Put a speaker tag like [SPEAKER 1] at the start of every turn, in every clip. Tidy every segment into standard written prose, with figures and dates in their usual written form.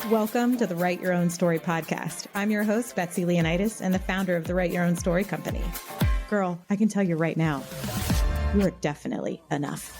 [SPEAKER 1] Welcome to the Write Your Own Story podcast. I'm your host, Betsy Leonidas, and the founder of the Write Your Own Story company. Girl, I can tell you right now, you are definitely enough.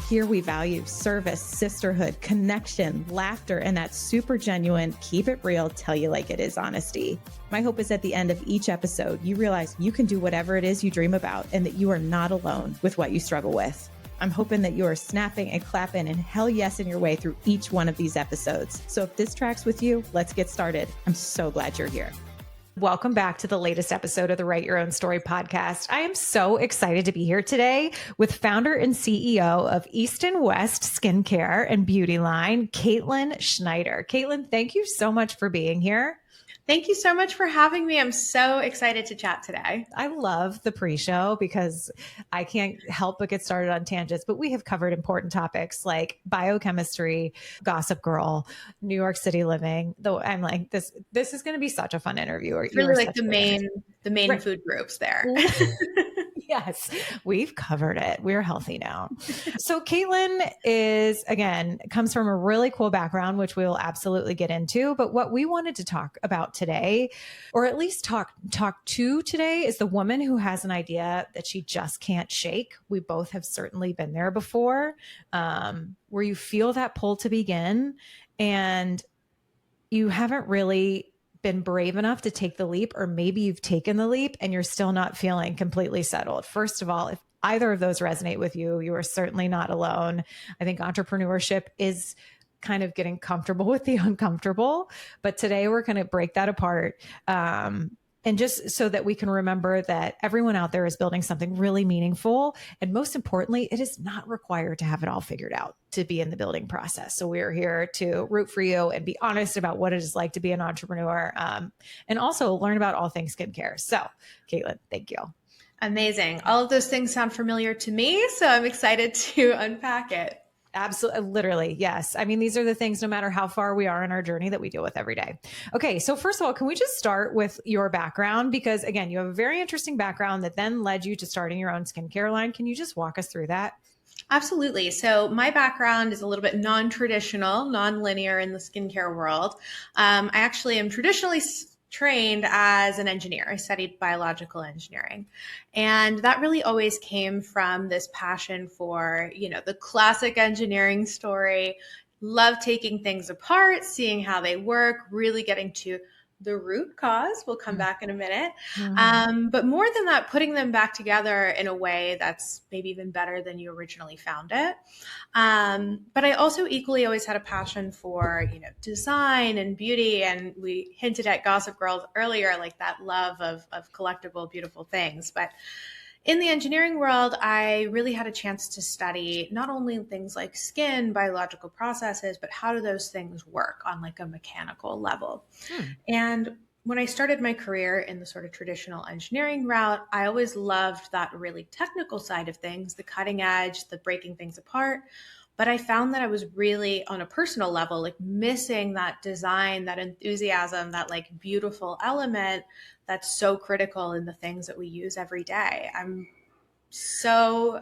[SPEAKER 1] Here we value service, sisterhood, connection, laughter, and that super genuine, keep it real, tell you like it is honesty. My hope is at the end of each episode, you realize you can do whatever it is you dream about and that you are not alone with what you struggle with. I'm hoping that you are snapping and clapping and hell yes in your way through each one of these episodes. So if this tracks with you, let's get started. I'm so glad you're here. Welcome back to the latest episode of the Write Your Own Story podcast. I am so excited to be here today with founder and CEO of Easton West Skincare and Beauty Line, Kaytlin Schneider. Kaytlin, thank you so much for being here.
[SPEAKER 2] Thank you so much for having me. I'm so excited to chat today.
[SPEAKER 1] I love the pre-show because I can't help but get started on tangents, but we have covered important topics like biochemistry, Gossip Girl, New York City living. Though I'm like, this is going to be such a fun interview.
[SPEAKER 2] It's really like the main right. Food groups there.
[SPEAKER 1] Yes, we've covered it. We're healthy now. So Kaytlin comes from a really cool background, which we will absolutely get into. But what we wanted to talk about today, or at least talk to today, is the woman who has an idea that she just can't shake. We both have certainly been there before, where you feel that pull to begin and you haven't really been brave enough to take the leap, or maybe you've taken the leap and you're still not feeling completely settled. First of all, if either of those resonate with you, you are certainly not alone. I think entrepreneurship is kind of getting comfortable with the uncomfortable, but today we're going to break that apart. And just so that we can remember that everyone out there is building something really meaningful. And most importantly, it is not required to have it all figured out to be in the building process. So we're here to root for you and be honest about what it is like to be an entrepreneur, and also learn about all things skincare. So Kaytlin, thank you.
[SPEAKER 2] Amazing. All of those things sound familiar to me, so I'm excited to unpack it.
[SPEAKER 1] Absolutely. Literally. Yes. I mean, these are the things, no matter how far we are in our journey, that we deal with every day. Okay. So first of all, can we just start with your background? Because again, you have a very interesting background that then led you to starting your own skincare line. Can you just walk us through that?
[SPEAKER 2] Absolutely. So my background is a little bit non-traditional, non-linear in the skincare world. I actually am traditionally trained as an engineer. I studied biological engineering. And that really always came from this passion for, the classic engineering story. Love taking things apart, seeing how they work, really getting to the root cause. We'll come back in a minute. Mm-hmm. But more than that, putting them back together in a way that's maybe even better than you originally found it. But I also equally always had a passion for, design and beauty. And we hinted at Gossip Girl earlier, like that love of collectible, beautiful things. But in the engineering world, I really had a chance to study not only things like skin, biological processes, but how do those things work on like a mechanical level. And when I started my career in the sort of traditional engineering route, I always loved that really technical side of things, the cutting edge, the breaking things apart. But I found that I was really, on a personal level, like missing that design, that enthusiasm, that like beautiful element that's so critical in the things that we use every day. I'm so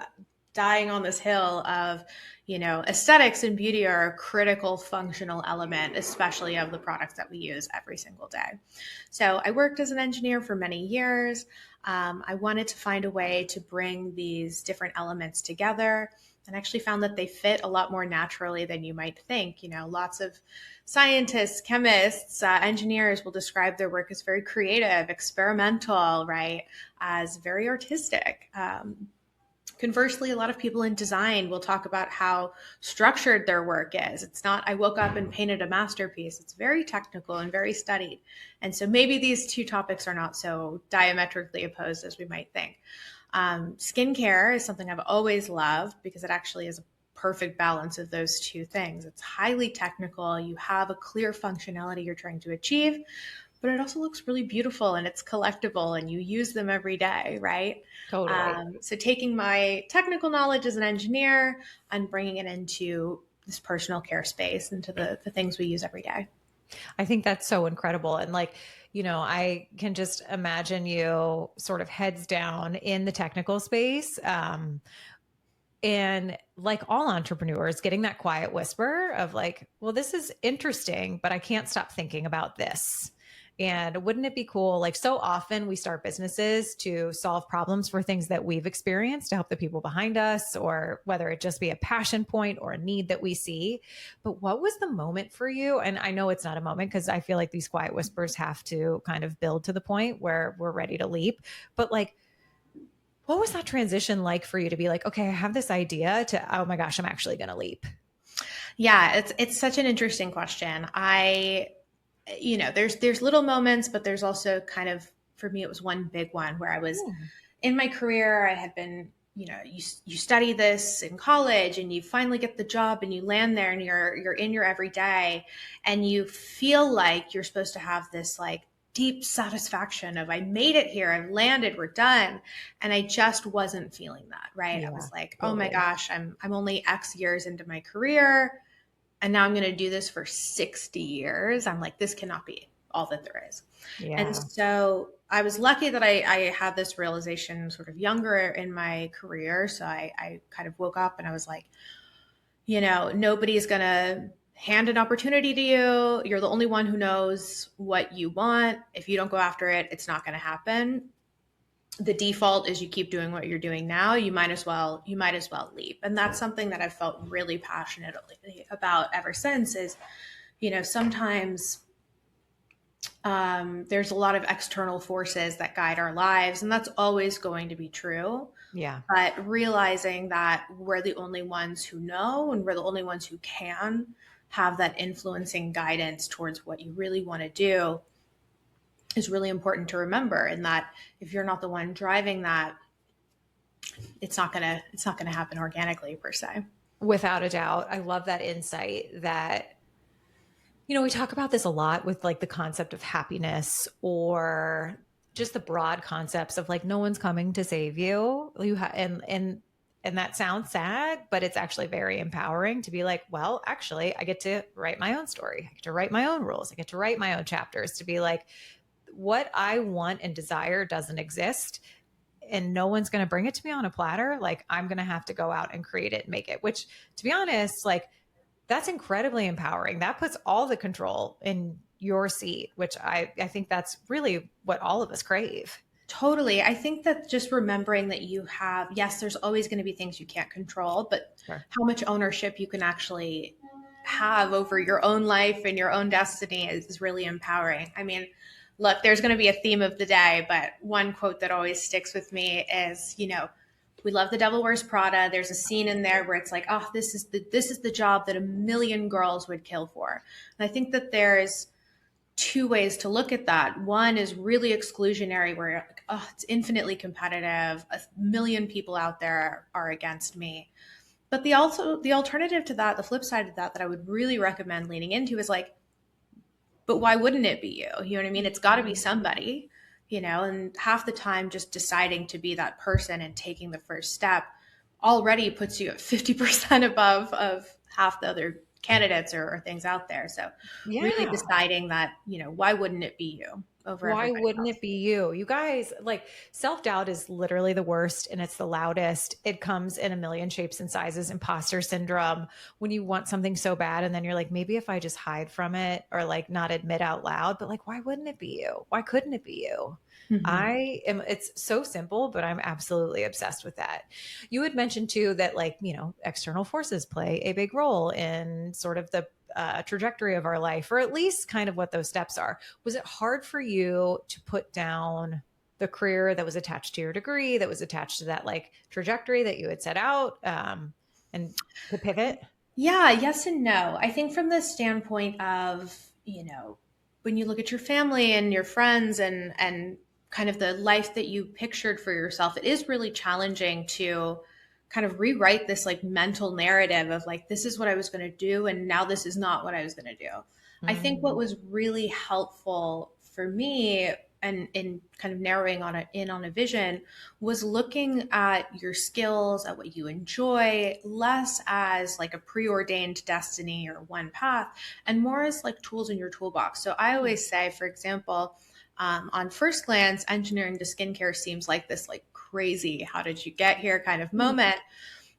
[SPEAKER 2] dying on this hill of, aesthetics and beauty are a critical functional element, especially of the products that we use every single day. So I worked as an engineer for many years. I wanted to find a way to bring these different elements together, and actually found that they fit a lot more naturally than you might think. Lots of scientists, chemists, engineers will describe their work as very creative, experimental, right? As very artistic. Conversely, a lot of people in design will talk about how structured their work is. It's not, I woke up and painted a masterpiece. It's very technical and very studied. And so maybe these two topics are not so diametrically opposed as we might think. Skincare is something I've always loved because it actually is a perfect balance of those two things. It's highly technical. You have a clear functionality you're trying to achieve, but it also looks really beautiful and it's collectible and you use them every day, right?
[SPEAKER 1] Totally.
[SPEAKER 2] So taking my technical knowledge as an engineer and bringing it into this personal care space, into the things we use every day.
[SPEAKER 1] I think that's so incredible. And I can just imagine you sort of heads down in the technical space. And like all entrepreneurs, getting that quiet whisper of like, well, this is interesting, but I can't stop thinking about this. And wouldn't it be cool? Like, so often we start businesses to solve problems for things that we've experienced to help the people behind us, or whether it just be a passion point or a need that we see. But what was the moment for you? And I know it's not a moment because I feel like these quiet whispers have to kind of build to the point where we're ready to leap. But like, what was that transition like for you to be like, okay, I have this idea to, oh my gosh, I'm actually going to leap?
[SPEAKER 2] Yeah, it's such an interesting question. There's little moments, but there's also kind of, for me, it was one big one where I was in my career. I had been, you study this in college and you finally get the job and you land there and you're in your everyday and you feel like you're supposed to have this like deep satisfaction of I made it here, I've landed, we're done. And I just wasn't feeling that, right?
[SPEAKER 1] Yeah,
[SPEAKER 2] I was like,
[SPEAKER 1] totally.
[SPEAKER 2] oh my gosh, I'm only X years into my career and now I'm going to do this for 60 years. I'm like, this cannot be all that there is.
[SPEAKER 1] Yeah.
[SPEAKER 2] And so I was lucky that I had this realization sort of younger in my career. So I kind of woke up and I was like, nobody's going to hand an opportunity to you. You're the only one who knows what you want. If you don't go after it, it's not going to happen. The default is you keep doing what you're doing now. You might as well leap. And that's something that I've felt really passionately about ever since is, sometimes there's a lot of external forces that guide our lives, and that's always going to be true.
[SPEAKER 1] Yeah.
[SPEAKER 2] But realizing that we're the only ones who know and we're the only ones who can have that influencing guidance towards what you really want to do is really important to remember. And that if you're not the one driving that, it's not gonna happen organically per se.
[SPEAKER 1] Without a doubt. I love that insight that, we talk about this a lot with like the concept of happiness or just the broad concepts of like, no one's coming to save you. And that sounds sad, but it's actually very empowering to be like, well, actually, I get to write my own story. I get to write my own rules. I get to write my own chapters, to be like, what I want and desire doesn't exist. And no one's going to bring it to me on a platter. Like, I'm going to have to go out and create it and make it, which, to be honest, like, that's incredibly empowering. That puts all the control in your seat, which I think that's really what all of us crave.
[SPEAKER 2] Totally. I think that just remembering that you have, yes, there's always going to be things you can't control, but
[SPEAKER 1] Sure.
[SPEAKER 2] how much ownership you can actually have over your own life and your own destiny is really empowering. I mean, look, there's going to be a theme of the day, but one quote that always sticks with me is, we love The Devil Wears Prada. There's a scene in there where it's like, oh, this is the job that a million girls would kill for. And I think that there's two ways to look at that. One is really exclusionary, where you're like, oh, it's infinitely competitive. A million people out there are against me. But the alternative to that, the flip side of that I would really recommend leaning into is like, but why wouldn't it be you? You know what I mean? It's got to be somebody, and half the time just deciding to be that person and taking the first step already puts you at 50% above of half the other candidates or things out there. So really deciding that, why wouldn't it be you over
[SPEAKER 1] why wouldn't
[SPEAKER 2] else?
[SPEAKER 1] it be you? You guys, like, self-doubt is literally the worst and it's the loudest. It comes in a million shapes and sizes. Imposter syndrome, when you want something so bad and then you're like, maybe if I just hide from it or like not admit out loud, but like, why wouldn't it be you? Why couldn't it be you?
[SPEAKER 2] Mm-hmm.
[SPEAKER 1] It's so simple, but I'm absolutely obsessed with that. You had mentioned too that, like, external forces play a big role in sort of the trajectory of our life, or at least kind of what those steps are. Was it hard for you to put down the career that was attached to your degree, that was attached to that like trajectory that you had set out, and to pivot?
[SPEAKER 2] Yeah, yes and no. I think from the standpoint of, when you look at your family and your friends and kind of the life that you pictured for yourself, it is really challenging to kind of rewrite this like mental narrative of like, this is what I was going to do, and now this is not what I was going to do. I think what was really helpful for me and in kind of narrowing in on a vision was looking at your skills, at what you enjoy, less as like a preordained destiny or one path, and more as like tools in your toolbox. So I always say, for example, on first glance, engineering to skincare seems like this like crazy, how did you get here kind of moment.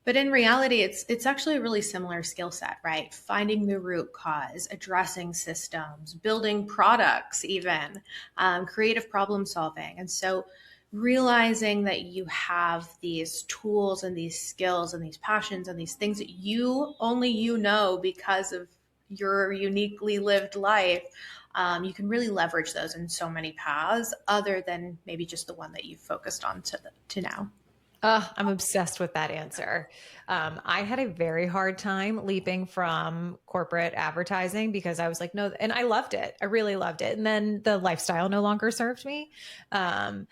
[SPEAKER 2] But in reality, it's actually a really similar skill set, right? Finding the root cause, addressing systems, building products, even creative problem solving. And so realizing that you have these tools and these skills and these passions and these things that only you know because of your uniquely lived life, you can really leverage those in so many paths other than maybe just the one that you've focused on to now.
[SPEAKER 1] I'm obsessed with that answer. I had a very hard time leaping from corporate advertising because I was like, no, and I loved it. I really loved it. And then the lifestyle no longer served me. Um,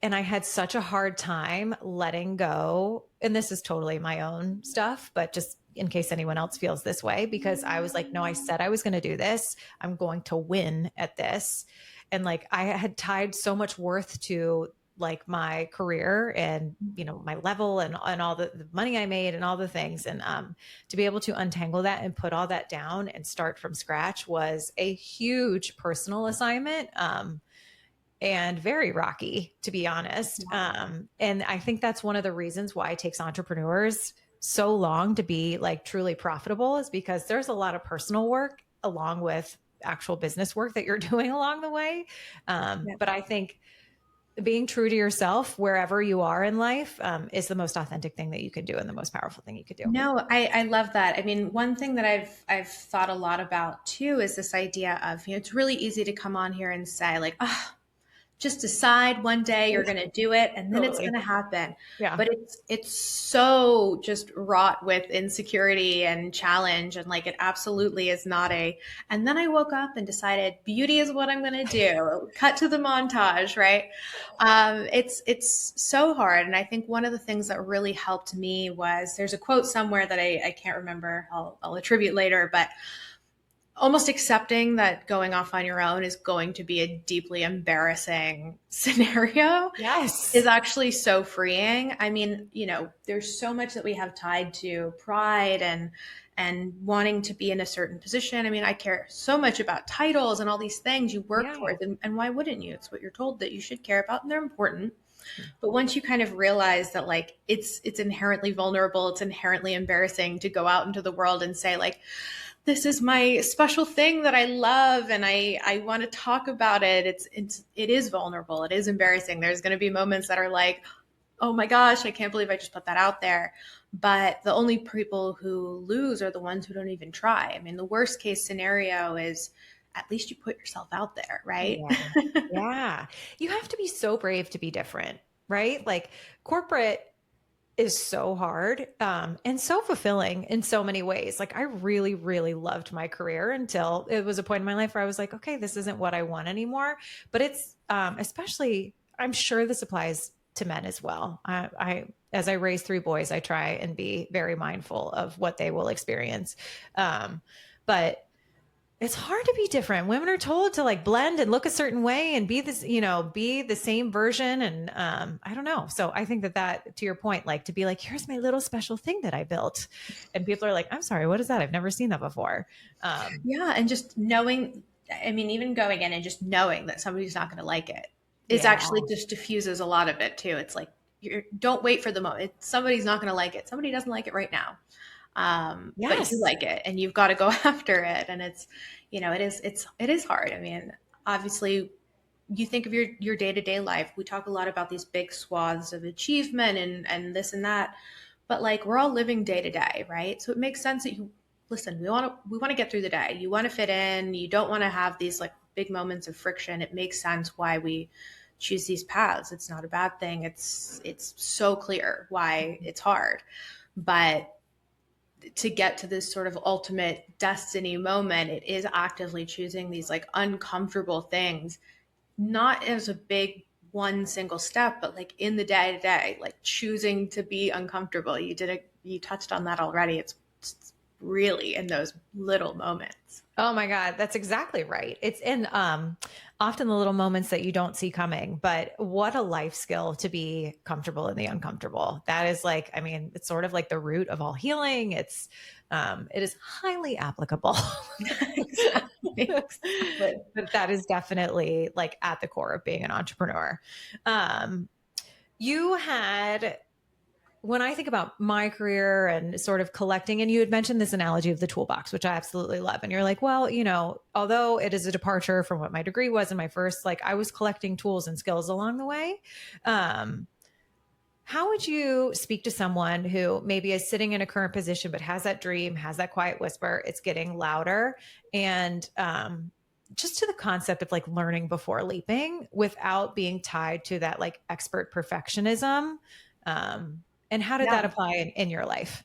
[SPEAKER 1] and I had such a hard time letting go. And this is totally my own stuff, but just in case anyone else feels this way, because I was like, no, I said I was going to do this. I'm going to win at this. And like, I had tied so much worth to like my career and, my level and all the money I made and all the things. And to be able to untangle that and put all that down and start from scratch was a huge personal assignment. And very rocky, to be honest. And I think that's one of the reasons why it takes entrepreneurs so long to be like truly profitable, is because there's a lot of personal work along with actual business work that you're doing along the way. But I think being true to yourself wherever you are in life is the most authentic thing that you can do and the most powerful thing you could do.
[SPEAKER 2] No, I love that. I mean, one thing that I've thought a lot about too is this idea of, it's really easy to come on here and say like, oh, just decide one day you're going to do it and then it's going to happen.
[SPEAKER 1] Yeah.
[SPEAKER 2] But it's so just wrought with insecurity and challenge. And like, it absolutely is not and then I woke up and decided beauty is what I'm going to do. Cut to the montage, right? It's so hard. And I think one of the things that really helped me was, there's a quote somewhere that I can't remember, I'll attribute later, but almost accepting that going off on your own is going to be a deeply embarrassing scenario.
[SPEAKER 1] Yes.
[SPEAKER 2] Is actually so freeing. I mean, there's so much that we have tied to pride and wanting to be in a certain position. I mean, I care so much about titles and all these things you work towards, and why wouldn't you? It's what you're told that you should care about, and they're important. But once you kind of realize that like it's inherently vulnerable, it's inherently embarrassing to go out into the world and say like, this is my special thing that I love and I want to talk about it. It is vulnerable. It is embarrassing. There's going to be moments that are like, oh my gosh, I can't believe I just put that out there. But the only people who lose are the ones who don't even try. I mean, the worst case scenario is at least you put yourself out there, right?
[SPEAKER 1] Yeah. You have to be so brave to be different, right? Like corporate is so hard and so fulfilling in so many ways. Like I really, really loved my career until it was a point in my life where I was like, okay, this isn't what I want anymore. But it's especially, I'm sure this applies to men as well. As I raise 3 boys, I try and be very mindful of what they will experience. But it's hard to be different. Women are told to like blend and look a certain way and be this, be the same version. And I don't know. So I think that to your point, like to be like, here's my little special thing that I built. And people are like, I'm sorry, what is that? I've never seen that before.
[SPEAKER 2] Yeah. And just knowing, I mean, even going in and just knowing that somebody's not going to like it is actually just diffuses a lot of it too. It's like, don't wait for the moment. Somebody's not going to like it. Somebody doesn't like it right now. But you like it and you've got to go after it. And it's, it is hard. I mean, obviously you think of your day-to-day life. We talk a lot about these big swaths of achievement and this and that, but like we're all living day to day, right? So it makes sense that listen, we want to get through the day. You want to fit in. You don't want to have these like big moments of friction. It makes sense why we choose these paths. It's not a bad thing. It's so clear why it's hard, but to get to this sort of ultimate destiny moment, it is actively choosing these like uncomfortable things, not as a big one single step, but like in the day to day, like choosing to be uncomfortable. You touched on that already. It's really in those little moments.
[SPEAKER 1] Oh my God, that's exactly right. It's in often the little moments that you don't see coming, but what a life skill to be comfortable in the uncomfortable. That is like, I mean, it's sort of like the root of all healing. It is highly applicable. But that is definitely like at the core of being an entrepreneur. You had when I think about my career and sort of collecting, and you had mentioned this analogy of the toolbox, which I absolutely love. And you're like, well, although it is a departure from what my degree was in my first, like I was collecting tools and skills along the way. Um, how would you speak to someone who maybe is sitting in a current position, but has that dream, has that quiet whisper, it's getting louder, and just to the concept of like learning before leaping without being tied to that like expert perfectionism? And how did that
[SPEAKER 2] Yeah,
[SPEAKER 1] apply in your life?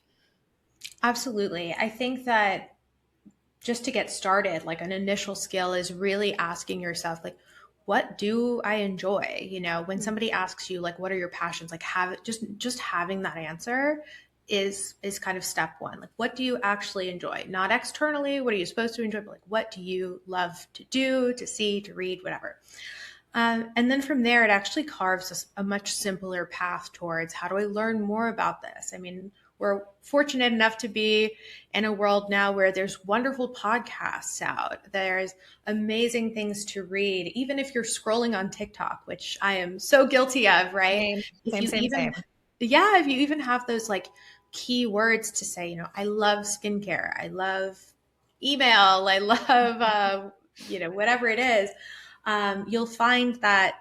[SPEAKER 2] absolutely. I think that just to get started, like an initial skill is really asking yourself, like, what do I enjoy? When somebody asks you, like, what are your passions? Like, have it just having that answer is kind of step one. Like, what do you actually enjoy? Not externally, what are you supposed to enjoy, but like, what do you love to do, to see, to read, whatever. And then from there, it actually carves a much simpler path towards how do I learn more about this? I mean, we're fortunate enough to be in a world now where there's wonderful podcasts out. There's amazing things to read, even if you're scrolling on TikTok, which I am so guilty of, right?
[SPEAKER 1] Same,
[SPEAKER 2] If
[SPEAKER 1] same,
[SPEAKER 2] you
[SPEAKER 1] same,
[SPEAKER 2] even,
[SPEAKER 1] same.
[SPEAKER 2] yeah, if you even have those like key words to say, I love skincare, I love email, I love, whatever it is, you'll find that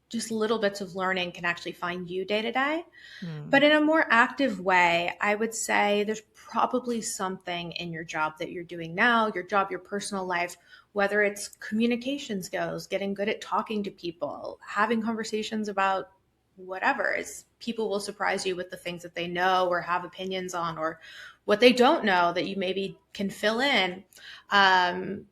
[SPEAKER 2] just little bits of learning can actually find you day to day.
[SPEAKER 1] Hmm.
[SPEAKER 2] But in a more active way, I would say there's probably something in your job that you're doing now, your job, your personal life, whether it's communication skills, getting good at talking to people, having conversations about whatever is people will surprise you with the things that they know or have opinions on, or what they don't know that you maybe can fill in. Um,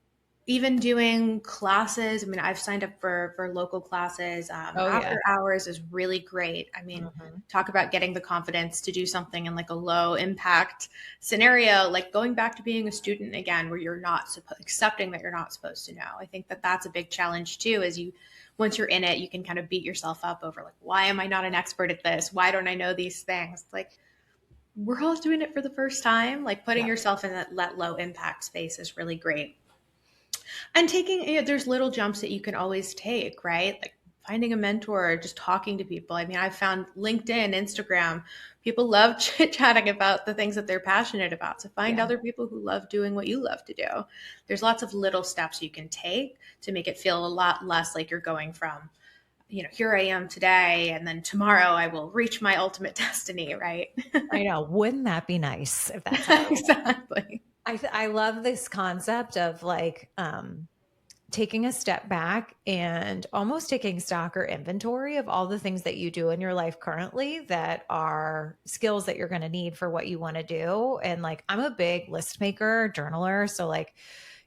[SPEAKER 2] Even doing classes. I mean, I've signed up for local classes.
[SPEAKER 1] Oh yeah.
[SPEAKER 2] After hours is really great. I mean,
[SPEAKER 1] Mhm.
[SPEAKER 2] talk about getting the confidence to do something in like a low impact scenario, like going back to being a student again, where you're not accepting that you're not supposed to know. I think that that's a big challenge too. As you, once you're in it, you can kind of beat yourself up over like, why am I not an expert at this? Why don't I know these things? Like, we're all doing it for the first time. Like putting
[SPEAKER 1] Yeah.
[SPEAKER 2] yourself in that low impact space is really great. And taking, there's little jumps that you can always take, right? Like finding a mentor, just talking to people. I mean, I've found LinkedIn, Instagram, people love chit chatting about the things that they're passionate about. So find
[SPEAKER 1] Yeah.
[SPEAKER 2] other people who love doing what you love to do. There's lots of little steps you can take to make it feel a lot less like you're going from, here I am today, and then tomorrow I will reach my ultimate destiny, right?
[SPEAKER 1] I know. Wouldn't that be nice if that's how it was?
[SPEAKER 2] Exactly.
[SPEAKER 1] I love this concept of like taking a step back and almost taking stock or inventory of all the things that you do in your life currently that are skills that you're going to need for what you want to do. And like, I'm a big list maker, journaler. So like,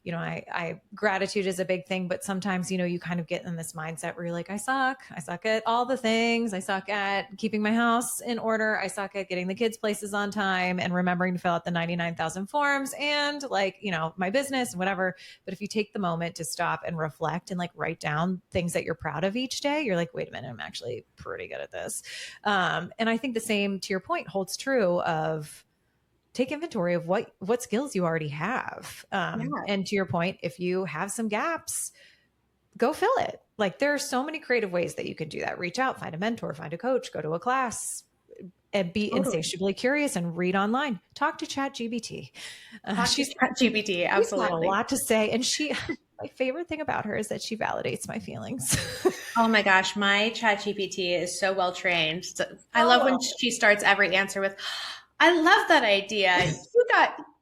[SPEAKER 1] I gratitude is a big thing, but sometimes, you kind of get in this mindset where you're like, I suck at all the things. I suck at keeping my house in order. I suck at getting the kids places on time and remembering to fill out the 99,000 forms and like, my business and whatever. But if you take the moment to stop and reflect and like write down things that you're proud of each day, you're like, wait a minute, I'm actually pretty good at this. And I think the same, to your point, holds true of take inventory of what skills you already have.
[SPEAKER 2] Yeah.
[SPEAKER 1] And to your point, if you have some gaps, go fill it. Like there are so many creative ways that you can do that. Reach out, find a mentor, find a coach, go to a class, and be
[SPEAKER 2] Totally.
[SPEAKER 1] insatiably curious and read online. Talk to ChatGPT.
[SPEAKER 2] Talk to
[SPEAKER 1] She's
[SPEAKER 2] ChatGPT.
[SPEAKER 1] she's got a
[SPEAKER 2] Absolutely.
[SPEAKER 1] lot to say, and my favorite thing about her is that she validates my feelings.
[SPEAKER 2] Oh my gosh, my chat GPT is so well trained. So I love when
[SPEAKER 1] Oh,
[SPEAKER 2] she starts every answer with, I love that idea.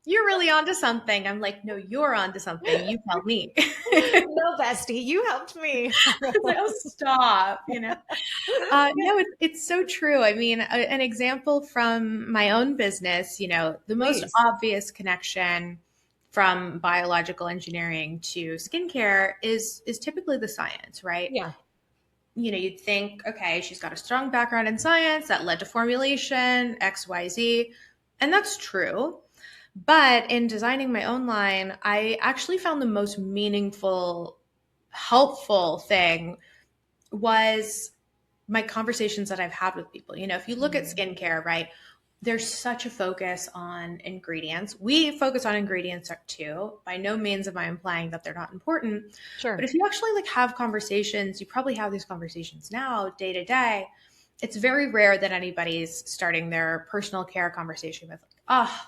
[SPEAKER 2] You're really onto something. I'm like, no, you're onto something. You tell me.
[SPEAKER 1] no, bestie, you helped me.
[SPEAKER 2] It's like, oh, stop, No, it's so true. I mean, an example from my own business, the most
[SPEAKER 1] Please.
[SPEAKER 2] obvious connection from biological engineering to skincare is typically the science, right?
[SPEAKER 1] Yeah.
[SPEAKER 2] You'd think, okay, she's got a strong background in science that led to formulation, XYZ. And that's true. But in designing my own line, I actually found the most meaningful, helpful thing was my conversations that I've had with people. If you look at
[SPEAKER 1] Mm.
[SPEAKER 2] skincare, right, there's such a focus on ingredients. We focus on ingredients too. By no means am I implying that they're not important. But
[SPEAKER 1] Sure.
[SPEAKER 2] if you actually like have conversations, you probably have these conversations now day to day. it's very rare that anybody's starting their personal care conversation with, like, oh,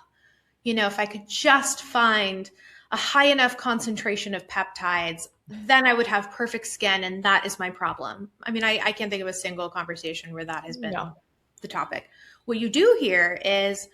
[SPEAKER 2] if I could just find a high enough concentration of peptides, then I would have perfect skin. And that is my problem. I mean, I can't think of a single conversation where that has been
[SPEAKER 1] No.
[SPEAKER 2] the topic. What you do hear is,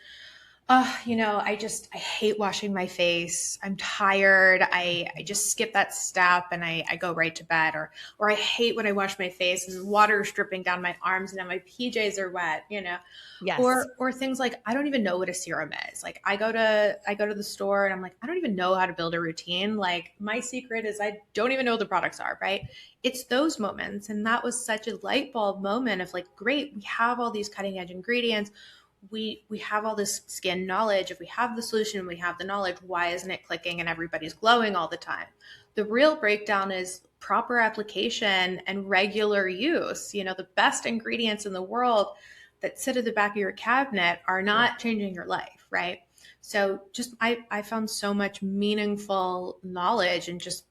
[SPEAKER 2] oh, I hate washing my face. I'm tired. I just skip that step and I go right to bed. Or I hate when I wash my face and water is dripping down my arms and then my PJs are wet,
[SPEAKER 1] Yes.
[SPEAKER 2] Or things like, I don't even know what a serum is. Like I go to the store and I'm like, I don't even know how to build a routine. Like my secret is I don't even know what the products are, right? It's those moments. And that was such a light bulb moment of like, great, we have all these cutting edge ingredients. We have all this skin knowledge. If we have the solution, we have the knowledge, why isn't it clicking and everybody's glowing all the time? The real breakdown is proper application and regular use. The best ingredients in the world that sit at the back of your cabinet are not changing your life, right? So just I found so much meaningful knowledge and just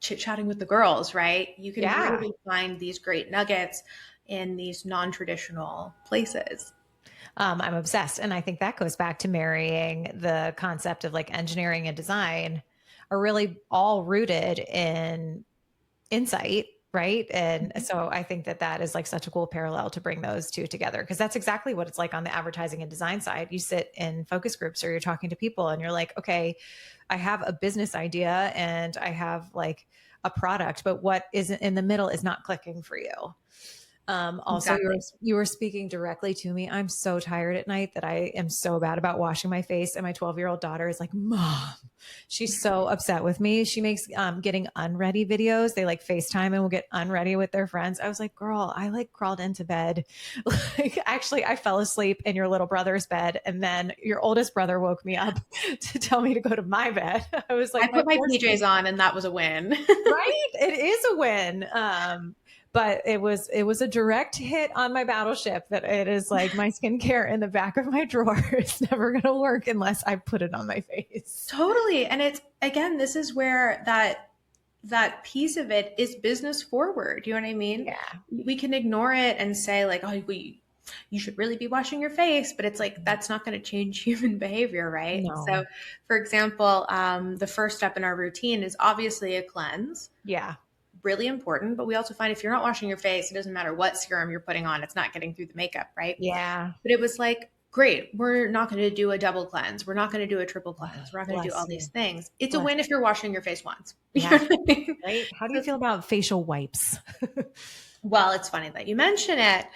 [SPEAKER 2] chit-chatting with the girls, right? You can really find these great nuggets in these non-traditional places.
[SPEAKER 1] I'm obsessed. And I think that goes back to marrying the concept of like engineering and design are really all rooted in insight. Right. And so I think that that is like such a cool parallel to bring those two together because that's exactly what it's like on the advertising and design side. You sit in focus groups or you're talking to people and you're like, okay, I have a business idea and I have like a product, but what isn't in the middle is not clicking for you. Also,
[SPEAKER 2] Exactly.
[SPEAKER 1] you were speaking directly to me. I'm so tired at night that I am so bad about washing my face. And my 12-year-old daughter is like, Mom, she's so upset with me. She makes getting unready videos. They like FaceTime and will get unready with their friends. I was like, girl, I like crawled into bed. Like, actually, I fell asleep in your little brother's bed. And then your oldest brother woke me up to tell me to go to my bed. I was like,
[SPEAKER 2] I put my
[SPEAKER 1] poor
[SPEAKER 2] PJs on and that was a win.
[SPEAKER 1] right? It is a win. But it was a direct hit on my battleship that it is like my skincare in the back of my drawer is never going to work unless I put it on my face.
[SPEAKER 2] Totally. And it's, again, this is where that piece of it is business forward. You know what I mean?
[SPEAKER 1] Yeah.
[SPEAKER 2] We can ignore it and say like, oh, you should really be washing your face, but it's like, that's not going to change human behavior, right?
[SPEAKER 1] No.
[SPEAKER 2] So for example, the first step in our routine is obviously a cleanse.
[SPEAKER 1] Yeah.
[SPEAKER 2] Really important, but we also find if you're not washing your face, it doesn't matter what serum you're putting on, it's not getting through the makeup, right?
[SPEAKER 1] Yeah.
[SPEAKER 2] But it was like, great, we're not going to do a double cleanse. We're not going to do a triple cleanse. We're not going to do all these things. It's a win if you're washing your face once.
[SPEAKER 1] Yeah. Right. How do you feel about facial wipes?
[SPEAKER 2] Well, it's funny that you mention it.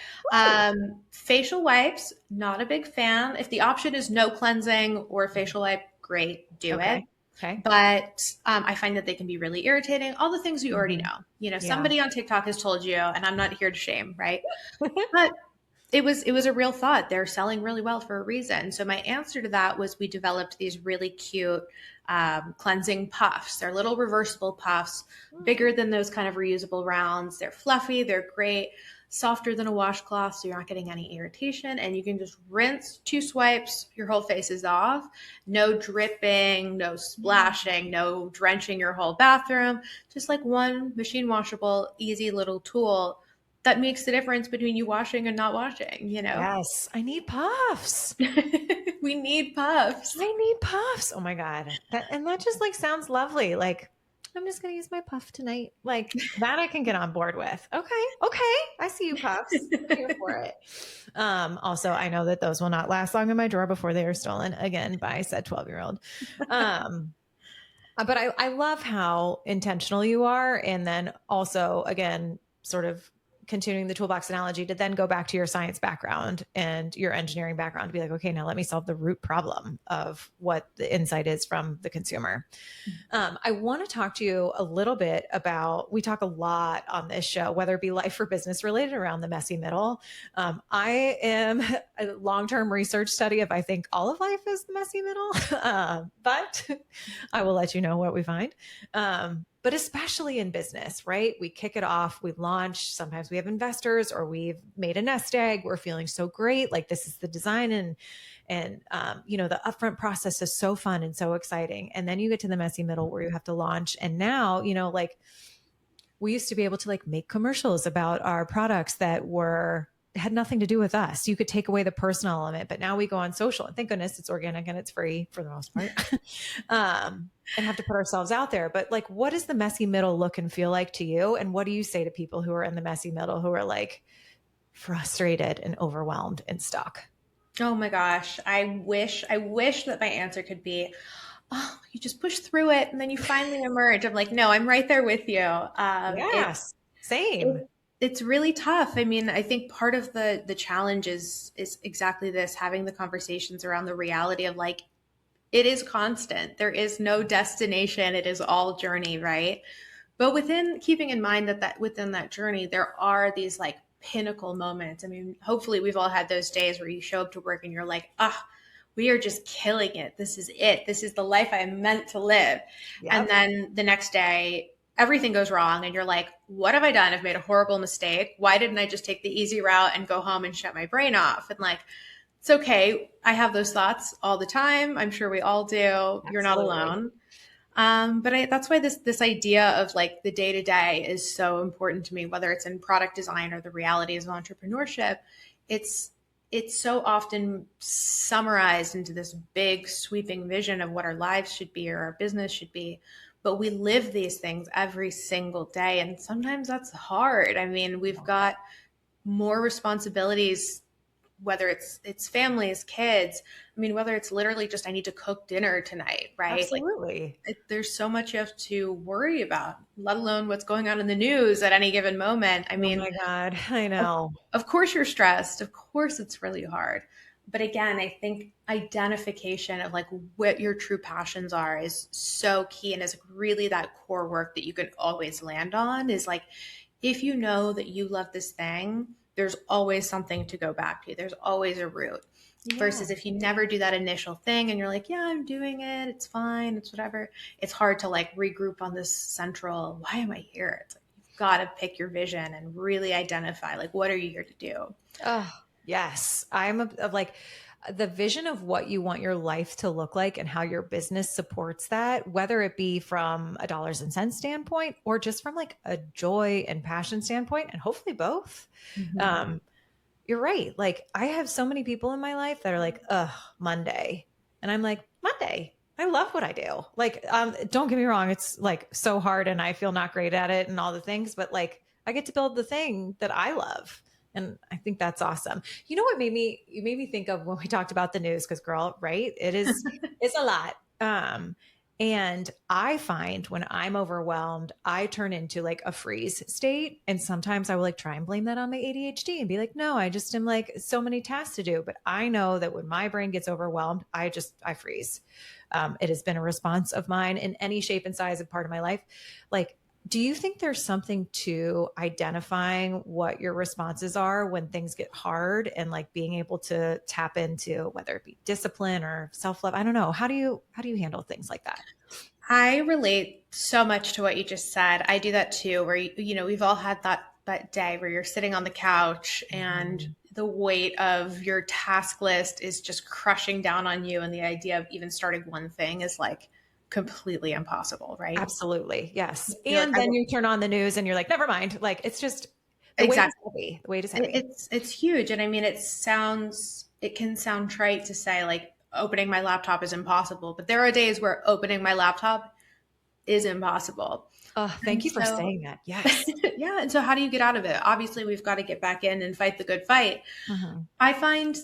[SPEAKER 2] Facial wipes, not a big fan. If the option is no cleansing or facial wipe, great, do it.
[SPEAKER 1] Okay.
[SPEAKER 2] But I find that they can be really irritating. All the things you already know. Somebody on TikTok has told you, and I'm not here to shame, right? But it was a real thought. They're selling really well for a reason. So my answer to that was we developed these really cute cleansing puffs. They're little reversible puffs, bigger than those kind of reusable rounds. They're fluffy. They're great. Softer than a washcloth, so you're not getting any irritation, and you can just rinse, 2 swipes, your whole face is off. No dripping, no splashing, no drenching your whole bathroom. Just like one machine washable, easy little tool that makes the difference between you washing and not washing,
[SPEAKER 1] Yes. I need puffs.
[SPEAKER 2] We need puffs.
[SPEAKER 1] I need puffs. Oh my God. That just like sounds lovely. Like, I'm just going to use my puff tonight. Like that I can get on board with. Okay. I see you puffs. I'm here for it. Also, I know that those will not last long in my drawer before they are stolen again by said 12-year-old. But I love how intentional you are. And then also, again, sort of continuing the toolbox analogy to then go back to your science background and your engineering background to be like, okay, now let me solve the root problem of what the insight is from the consumer. I want to talk to you a little bit about, we talk a lot on this show, whether it be life or business related around the messy middle. I am a long-term research study of, I think all of life is the messy middle, but I will let you know what we find. But especially in business, right? We kick it off, we launch, sometimes we have investors or we've made a nest egg. We're feeling so great. Like this is the design and the upfront process is so fun and so exciting. And then you get to the messy middle where you have to launch. And now, like we used to be able to like make commercials about our products that were had nothing to do with us. You could take away the personal element, but now we go on social, and thank goodness it's organic and it's free for the most part. And have to put ourselves out there. But like, what does the messy middle look and feel like to you? And what do you say to people who are in the messy middle, who are like frustrated and overwhelmed and stuck?
[SPEAKER 2] Oh my gosh. I wish that my answer could be, oh, you just push through it and then you finally emerge. I'm like, no, I'm right there with you.
[SPEAKER 1] Yes, same.
[SPEAKER 2] It's really tough. I mean, I think part of the challenge is exactly this, having the conversations around the reality of like, it is constant. There is no destination. It is all journey, right? But within keeping in mind that within that journey, there are these like pinnacle moments. I mean, hopefully we've all had those days where you show up to work and you're like, ah, we are just killing it. This is it. This is the life I am meant to live.
[SPEAKER 1] Yep.
[SPEAKER 2] And then the next day, everything goes wrong. And you're like, what have I done? I've made a horrible mistake. Why didn't I just take the easy route and go home and shut my brain off? And like, it's okay. I have those thoughts all the time. I'm sure we all do.
[SPEAKER 1] Absolutely.
[SPEAKER 2] You're not alone. That's why this idea of like the day to day is so important to me, whether it's in product design or the realities of entrepreneurship. It's so often summarized into this big sweeping vision of what our lives should be or our business should be. But we live these things every single day. And sometimes that's hard. I mean, we've got more responsibilities, whether it's families, kids. I mean, whether it's literally just, I need to cook dinner tonight, right?
[SPEAKER 1] Absolutely.
[SPEAKER 2] Like there's so much you have to worry about, let alone what's going on in the news at any given moment. I mean,
[SPEAKER 1] oh my God, I know.
[SPEAKER 2] Of course you're stressed. Of course it's really hard. But again, I think identification of like what your true passions are is so key, and is really that core work that you can always land on. Is like, if you know that you love this thing, there's always something to go back to. There's always a route. Yeah. Versus if you never do that initial thing and you're like, yeah, I'm doing it, it's fine, it's whatever. It's hard to like regroup on this central, why am I here? It's like, you've got to pick your vision and really identify, like, what are you here to do?
[SPEAKER 1] Oh, yes. I'm of like the vision of what you want your life to look like and how your business supports that, whether it be from a dollars and cents standpoint or just from like a joy and passion standpoint, and hopefully both. Mm-hmm. You're right. Like, I have so many people in my life that are like, ugh, Monday. And I'm like, Monday. I love what I do. Like, don't get me wrong. It's like so hard and I feel not great at it and all the things, but like, I get to build the thing that I love. And I think that's awesome. You know what you made me think of when we talked about the news, because girl, right? It's a lot. And I find when I'm overwhelmed, I turn into like a freeze state. And sometimes I will like try and blame that on my ADHD and be like, no, I just am like so many tasks to do. But I know that when my brain gets overwhelmed, I freeze. It has been a response of mine in any shape and size of part of my life. Like, do you think there's something to identifying what your responses are when things get hard and like being able to tap into whether it be discipline or self-love? I don't know. How do you handle things like that?
[SPEAKER 2] I relate so much to what you just said. I do that too, where, we've all had that day where you're sitting on the couch and the weight of your task list is just crushing down on you. And the idea of even starting one thing is like completely impossible, right?
[SPEAKER 1] Absolutely. Yes. And then you turn on the news and you're like, never mind. Like, it's just the weight is heavy.
[SPEAKER 2] It's huge. And I mean, it can sound trite to say like opening my laptop is impossible, but there are days where opening my laptop is impossible.
[SPEAKER 1] Oh, thank you for saying that. Yes.
[SPEAKER 2] Yeah. And so how do you get out of it? Obviously, we've got to get back in and fight the good fight. Mm-hmm. I find,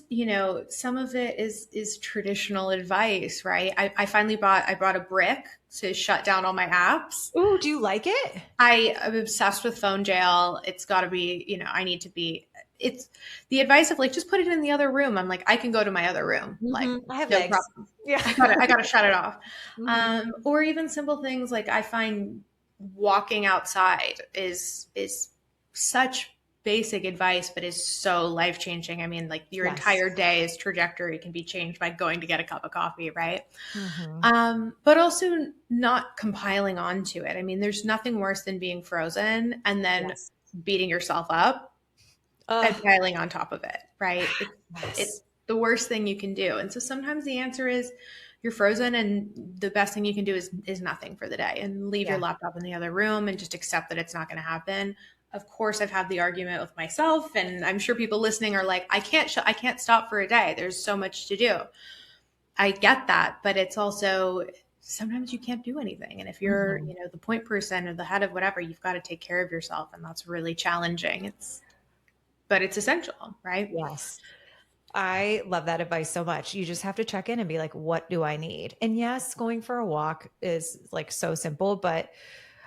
[SPEAKER 2] some of it is traditional advice, right? I finally bought a brick to shut down all my apps.
[SPEAKER 1] Ooh, do you like it?
[SPEAKER 2] I'm obsessed with phone jail. It's got to be, I need to be. It's the advice of like, just put it in the other room. I'm like, I can go to my other room. Mm-hmm. Like,
[SPEAKER 1] I have
[SPEAKER 2] no
[SPEAKER 1] legs.
[SPEAKER 2] problem. Yeah. I gotta shut it off. Mm-hmm. Or even simple things like I find walking outside is such basic advice, but is so life-changing. I mean, like your entire day's trajectory can be changed by going to get a cup of coffee, right? Mm-hmm. But also not compiling onto it. I mean, there's nothing worse than being frozen and then beating yourself up and piling on top of it, right? It's the worst thing you can do. And so sometimes the answer is you're frozen and the best thing you can do is nothing for the day and leave your laptop in the other room and just accept that it's not going to happen. of course I've had the argument with myself, and I'm sure people listening are like, I can't stop for a day. There's so much to do. I get that, but it's also sometimes you can't do anything. And if you're, the point person or the head of whatever, you've got to take care of yourself, and that's really challenging. But it's essential, right?
[SPEAKER 1] Yes. I love that advice so much. You just have to check in and be like, what do I need? And yes, going for a walk is like so simple, but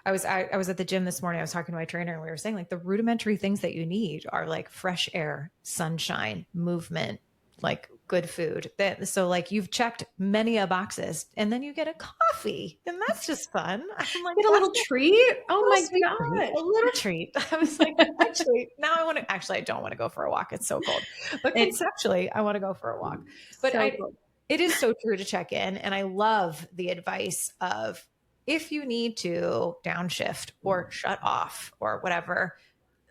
[SPEAKER 1] I was at the gym this morning. I was talking to my trainer and we were saying like the rudimentary things that you need are like fresh air, sunshine, movement, like good food. So like you've checked many a boxes and then you get a coffee and that's just fun. I'm like,
[SPEAKER 2] get a little treat. Oh my God.
[SPEAKER 1] A little treat. I was like, actually, now I don't want to go for a walk. It's so cold, but conceptually I want to go for a walk, but it is so true to check in. And I love the advice of, if you need to downshift or shut off or whatever,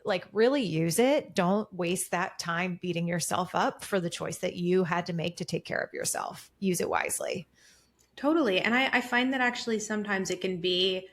[SPEAKER 1] like really use it. Don't waste that time beating yourself up for the choice that you had to make to take care of yourself. Use it wisely.
[SPEAKER 2] Totally. And I find that actually sometimes it can be,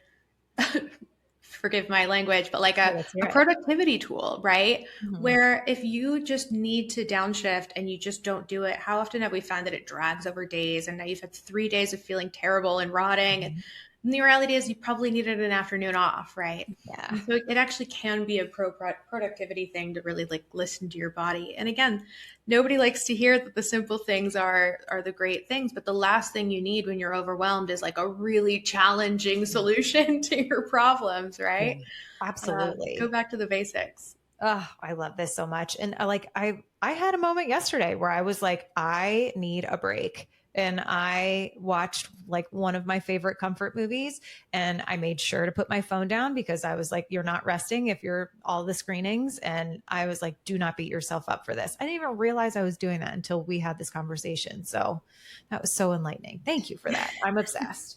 [SPEAKER 2] forgive my language, but like a productivity tool, right? Mm-hmm. Where if you just need to downshift and you just don't do it, how often have we found that it drags over days, and now you've had 3 days of feeling terrible and rotting, mm-hmm. And the reality is you probably needed an afternoon off, right?
[SPEAKER 1] Yeah.
[SPEAKER 2] And so it actually can be a productivity thing to really like listen to your body. And again, nobody likes to hear that the simple things are the great things, but the last thing you need when you're overwhelmed is like a really challenging solution to your problems, right?
[SPEAKER 1] Yeah, absolutely.
[SPEAKER 2] Go back to the basics.
[SPEAKER 1] Oh, I love this so much. And I had a moment yesterday where I was like, I need a break. And I watched like one of my favorite comfort movies, and I made sure to put my phone down because I was like, you're not resting if you're all the screenings. And I was like, do not beat yourself up for this. I didn't even realize I was doing that until we had this conversation. So that was so enlightening. Thank you for that. I'm obsessed.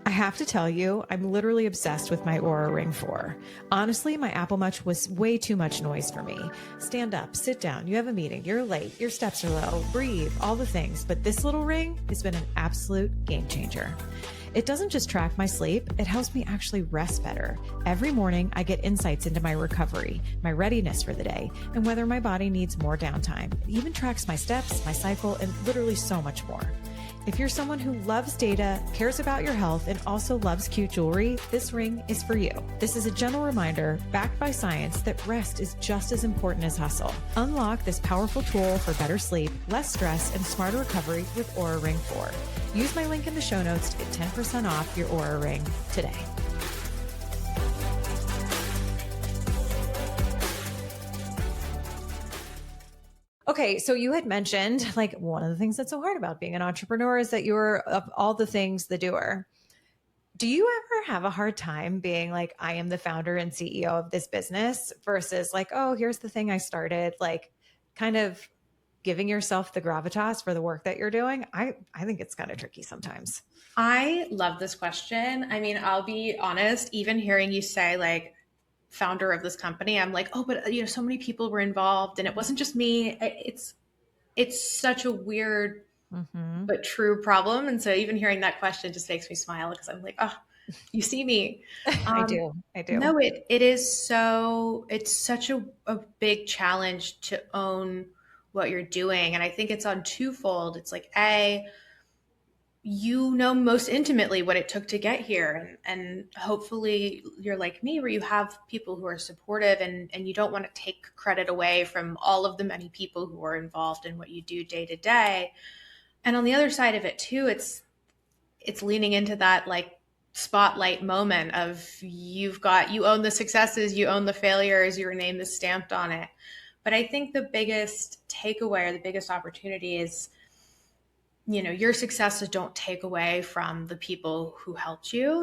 [SPEAKER 1] I have to tell you, I'm literally obsessed with my Oura Ring 4. Honestly, my Apple Watch was way too much noise for me. Stand up, sit down, you have a meeting, you're late, your steps are low, breathe, all the things. But this little ring has been an absolute game changer. It doesn't just track my sleep, it helps me actually rest better. Every morning, I get insights into my recovery, my readiness for the day, and whether my body needs more downtime. It even tracks my steps, my cycle, and literally so much more. If you're someone who loves data, cares about your health, and also loves cute jewelry, this ring is for you. This is a gentle reminder, backed by science, that rest is just as important as hustle. Unlock this powerful tool for better sleep, less stress, and smarter recovery with Oura Ring 4. Use my link in the show notes to get 10% off your Oura Ring today. Okay, so you had mentioned like one of the things that's so hard about being an entrepreneur is that you're of all the things the doer. Do you ever have a hard time being like, I am the founder and CEO of this business versus like, oh, here's the thing I started, like kind of giving yourself the gravitas for the work that you're doing? I think it's kind of tricky sometimes.
[SPEAKER 2] I love this question. I mean, I'll be honest, even hearing you say like, founder of this company, I'm like, oh, but so many people were involved and it wasn't just me. It's such a weird, mm-hmm. but true problem. And so even hearing that question just makes me smile because I'm like, oh, you see me.
[SPEAKER 1] I do.
[SPEAKER 2] No, it's such a big challenge to own what you're doing. And I think it's on twofold. It's like, most intimately what it took to get here. And hopefully you're like me, where you have people who are supportive and you don't want to take credit away from all of the many people who are involved in what you do day to day. And on the other side of it too, it's leaning into that like spotlight moment of you own the successes, you own the failures, your name is stamped on it. But I think the biggest takeaway or the biggest opportunity is, your successes don't take away from the people who helped you.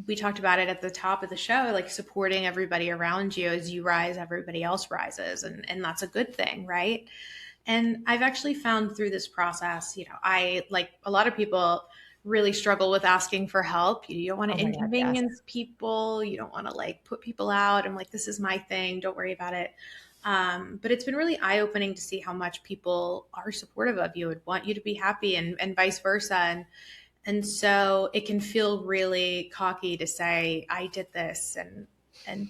[SPEAKER 2] We talked about it at the top of the show, like supporting everybody around you. As you rise, everybody else rises. And that's a good thing, right? And I've actually found through this process, I, like a lot of people, really struggle with asking for help. You don't want to inconvenience people. You don't want to like put people out. I'm like, this is my thing. Don't worry about it. But it's been really eye-opening to see how much people are supportive of you and want you to be happy and vice versa. And so it can feel really cocky to say, I did this, and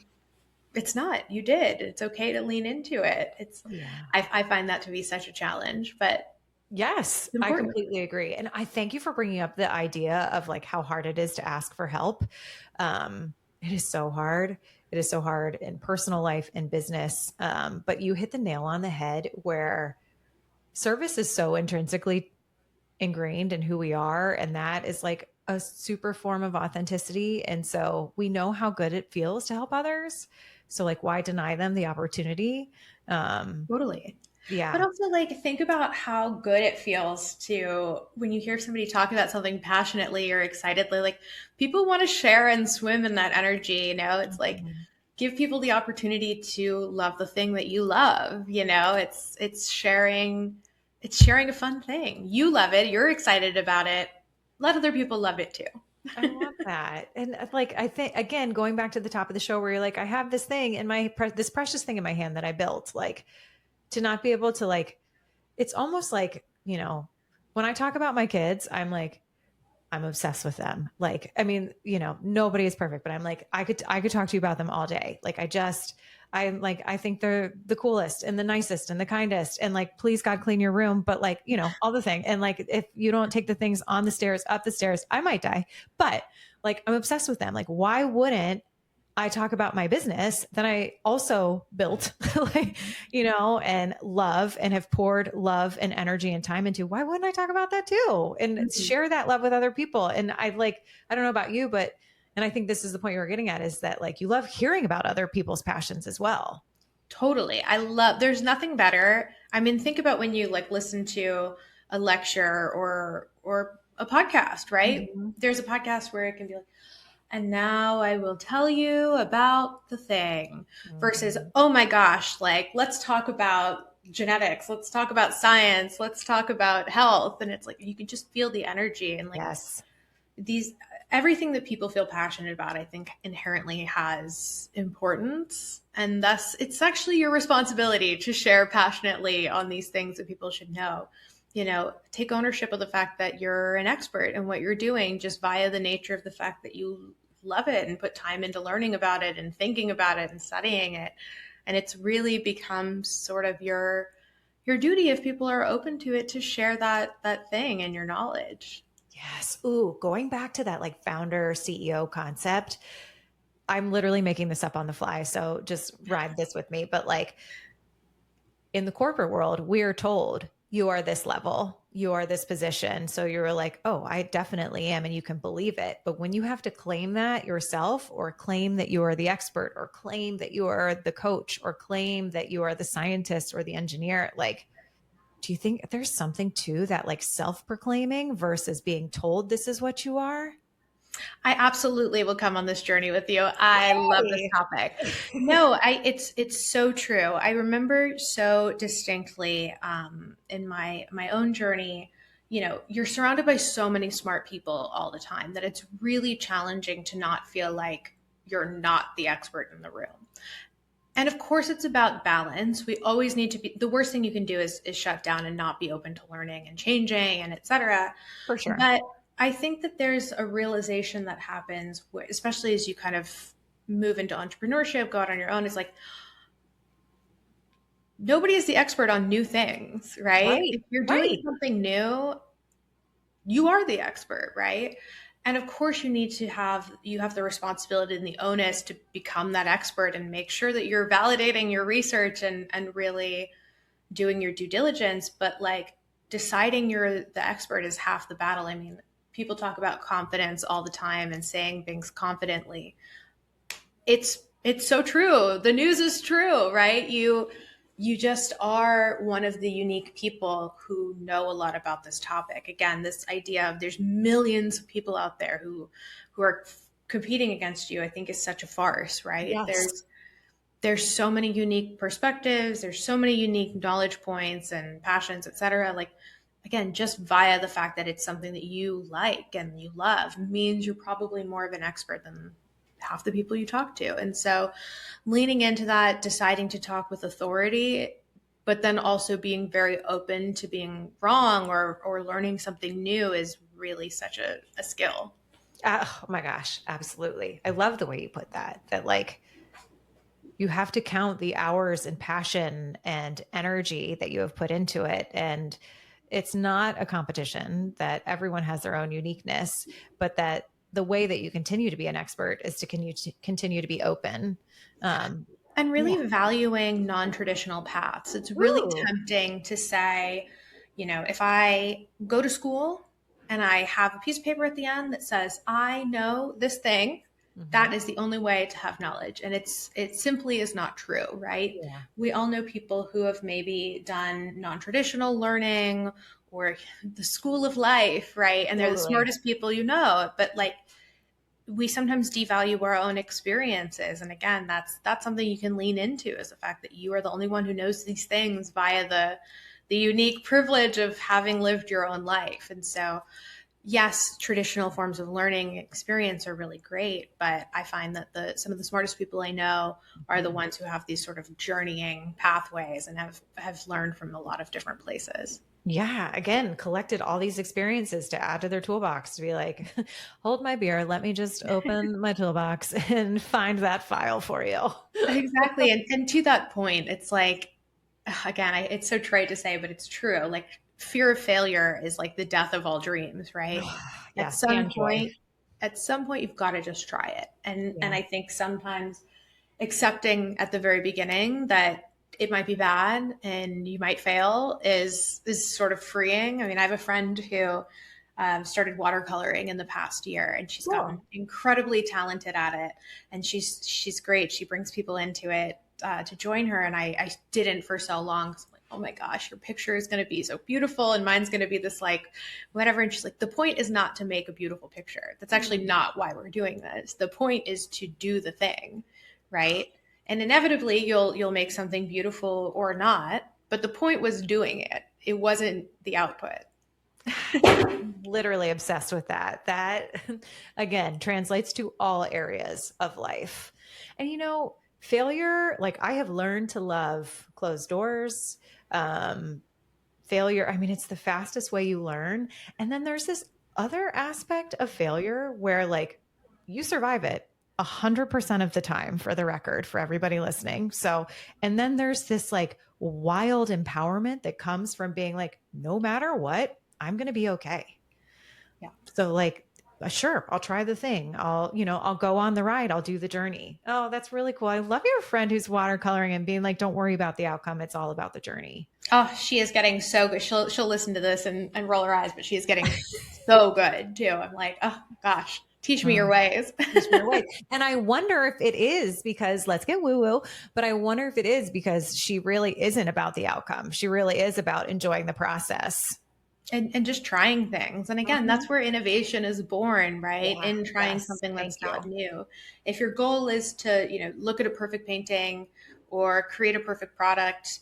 [SPEAKER 2] it's not. You did. It's okay to lean into it.
[SPEAKER 1] Yeah.
[SPEAKER 2] I find that to be such a challenge, but
[SPEAKER 1] Yes,
[SPEAKER 2] it's
[SPEAKER 1] I
[SPEAKER 2] important.
[SPEAKER 1] completely agree. And I thank you for bringing up the idea of like how hard it is to ask for help. It is so hard. It is so hard in personal life and business. But you hit the nail on the head where service is so intrinsically ingrained in who we are. And that is like a super form of authenticity. And so we know how good it feels to help others. So, like, why deny them the opportunity? Um,
[SPEAKER 2] Totally. But
[SPEAKER 1] yeah.
[SPEAKER 2] also, like, think about how good it feels to when you hear somebody talk about something passionately or excitedly. Like, people want to share and swim in that energy. It's like
[SPEAKER 1] Mhm.
[SPEAKER 2] give people the opportunity to love the thing that you love. It's sharing. It's sharing a fun thing. You love it. You're excited about it. Let other people love it
[SPEAKER 1] I
[SPEAKER 2] too.
[SPEAKER 1] love that. And like, I think, again, going back to the top of the show where you're like, I have this thing in this precious thing in my hand that I built, like to not be able to like, it's almost like, when I talk about my kids, I'm like, I'm obsessed with them. Like, I mean, nobody is perfect, but I'm like, I could talk to you about them all day. Like, I'm like, I think they're the coolest and the nicest and the kindest. And like, please God, clean your room. But like, all the thing. And like, if you don't take the things on the stairs, up the stairs, I might die. But like, I'm obsessed with them. Like, why wouldn't I talk about my business that I also built, like, and love and have poured love and energy and time into? Why wouldn't I talk about that too? And
[SPEAKER 2] Mhm.
[SPEAKER 1] share that love with other people. And I don't know about you, but, and I think this is the point you were getting at, is that like you love hearing about other people's passions as well.
[SPEAKER 2] Totally. There's nothing better. I mean, think about when you like listen to a lecture or a podcast, right?
[SPEAKER 1] Mhm.
[SPEAKER 2] There's a podcast where it can be like, and now I will tell you about the thing versus,
[SPEAKER 1] Mhm.
[SPEAKER 2] oh my gosh, like let's talk about genetics, let's talk about science, let's talk about health. And it's like you can just feel the energy and like
[SPEAKER 1] Yes.
[SPEAKER 2] these everything that people feel passionate about, I think inherently has importance, and thus it's actually your responsibility to share passionately on these things that people should know. Take ownership of the fact that you're an expert in what you're doing just via the nature of the fact that you love it and put time into learning about it and thinking about it and studying it. And it's really become sort of your duty, if people are open to it, to share that thing and your knowledge.
[SPEAKER 1] Yes. Ooh, going back to that like founder CEO concept, I'm literally making this up on the fly. So just ride this with me. But like, in the corporate world, we're told you are this level, you are this position. So you're like, oh, I definitely am. And you can believe it. But when you have to claim that yourself, or claim that you are the expert, or claim that you are the coach, or claim that you are the scientist or the engineer, like, do you think there's something to that, like self proclaiming versus being told this is what you are?
[SPEAKER 2] I absolutely will come on this journey with you. I love this
[SPEAKER 1] Yay.
[SPEAKER 2] topic. No, it's so true. I remember so distinctly in my own journey. You're surrounded by so many smart people all the time that it's really challenging to not feel like you're not the expert in the room. And of course, it's about balance. We always need to be. The worst thing you can do is shut down and not be open to learning and changing and etc.
[SPEAKER 1] For sure.
[SPEAKER 2] But I think that there's a realization that happens, especially as you kind of move into entrepreneurship, go out on your own. It's like nobody is the expert on new things, right?
[SPEAKER 1] Right.
[SPEAKER 2] If you're doing
[SPEAKER 1] Right.
[SPEAKER 2] something new, you are the expert, right? And of course you have the responsibility and the onus to become that expert and make sure that you're validating your research and really doing your due diligence. But like deciding you're the expert is half the battle. I mean, people talk about confidence all the time and saying things confidently. It's so true. The news is true, right? You just are one of the unique people who know a lot about this topic. Again, this idea of there's millions of people out there who are competing against you, I think is such a farce, right?
[SPEAKER 1] Yes.
[SPEAKER 2] There's so many unique perspectives, there's so many unique knowledge points and passions, etc. Like again, just via the fact that it's something that you like and you love means you're probably more of an expert than half the people you talk to. And so leaning into that, deciding to talk with authority, but then also being very open to being wrong or learning something new is really such a skill.
[SPEAKER 1] Oh my gosh, absolutely. I love the way you put that, that like you have to count the hours and passion and energy that you have put into it. And it's not a competition, that everyone has their own uniqueness, but that the way that you continue to be an expert is to continue to be open. Um,
[SPEAKER 2] And
[SPEAKER 1] yeah.
[SPEAKER 2] really valuing non-traditional paths. It's really
[SPEAKER 1] Ooh.
[SPEAKER 2] tempting to say, if I go to school and I have a piece of paper at the end that says, I know this thing, that
[SPEAKER 1] Mhm.
[SPEAKER 2] is the only way to have knowledge. And it simply is not true, right?
[SPEAKER 1] Yeah.
[SPEAKER 2] We all know people who have maybe done non-traditional learning or the school of life, right? And they're the
[SPEAKER 1] Totally.
[SPEAKER 2] smartest people but like we sometimes devalue our own experiences. And again, that's something you can lean into, is the fact that you are the only one who knows these things via the unique privilege of having lived your own life. And so yes, traditional forms of learning experience are really great, but I find that some of the smartest people I know are the ones who have these sort of journeying pathways and have learned from a lot of different places.
[SPEAKER 1] Yeah, again, collected all these experiences to add to their toolbox, to be like, hold my beer, let me just open my toolbox and find that file for you.
[SPEAKER 2] Exactly. And to that point, it's like, again, it's so trite to say, but it's true. Like fear of failure is like the death of all dreams, right? At
[SPEAKER 1] Yes,
[SPEAKER 2] some
[SPEAKER 1] and joy.
[SPEAKER 2] point, at some point you've got to just try it. And
[SPEAKER 1] Yeah.
[SPEAKER 2] I think sometimes accepting at the very beginning that it might be bad and you might fail is sort of freeing. I mean, I have a friend who started watercoloring in the past year, and she's gotten
[SPEAKER 1] Cool.
[SPEAKER 2] incredibly talented at it, and she's great. She brings people into it to join her, and I didn't for so long. So I'm like, oh my gosh, your picture is going to be so beautiful, and mine's going to be this like whatever. And she's like, the point is not to make a beautiful picture. That's actually not why we're doing this. The point is to do the thing, right? And inevitably you'll make something beautiful or not, but the point was doing it. It wasn't the output.
[SPEAKER 1] Literally obsessed with that. That again translates to all areas of life. And failure, like I have learned to love closed doors. Um, Failure, I mean, it's the fastest way you learn. And then there's this other aspect of failure where like you survive it 100% of the time, for the record, for everybody listening. So, and then there's this like wild empowerment that comes from being like, no matter what, I'm going to be okay.
[SPEAKER 2] Yeah.
[SPEAKER 1] So like, sure, I'll try the thing. I'll go on the ride. I'll do the journey. Oh, that's really cool. I love your friend who's watercoloring and being like, don't worry about the outcome. It's all about the journey.
[SPEAKER 2] Oh, she is getting so good. She'll listen to this and roll her eyes, but she is getting so good too. I'm like, oh gosh, teach me your ways.
[SPEAKER 1] Teach me your ways. And I wonder if it is because, let's get woo woo, but I wonder if it is because she really isn't about the outcome. She really is about enjoying the process.
[SPEAKER 2] And just trying things. And again,
[SPEAKER 1] Mhm.
[SPEAKER 2] that's where innovation is born, right?
[SPEAKER 1] Yeah.
[SPEAKER 2] In trying
[SPEAKER 1] Yes.
[SPEAKER 2] something
[SPEAKER 1] Thank
[SPEAKER 2] that's
[SPEAKER 1] you.
[SPEAKER 2] not new. If your goal is to, look at a perfect painting or create a perfect product,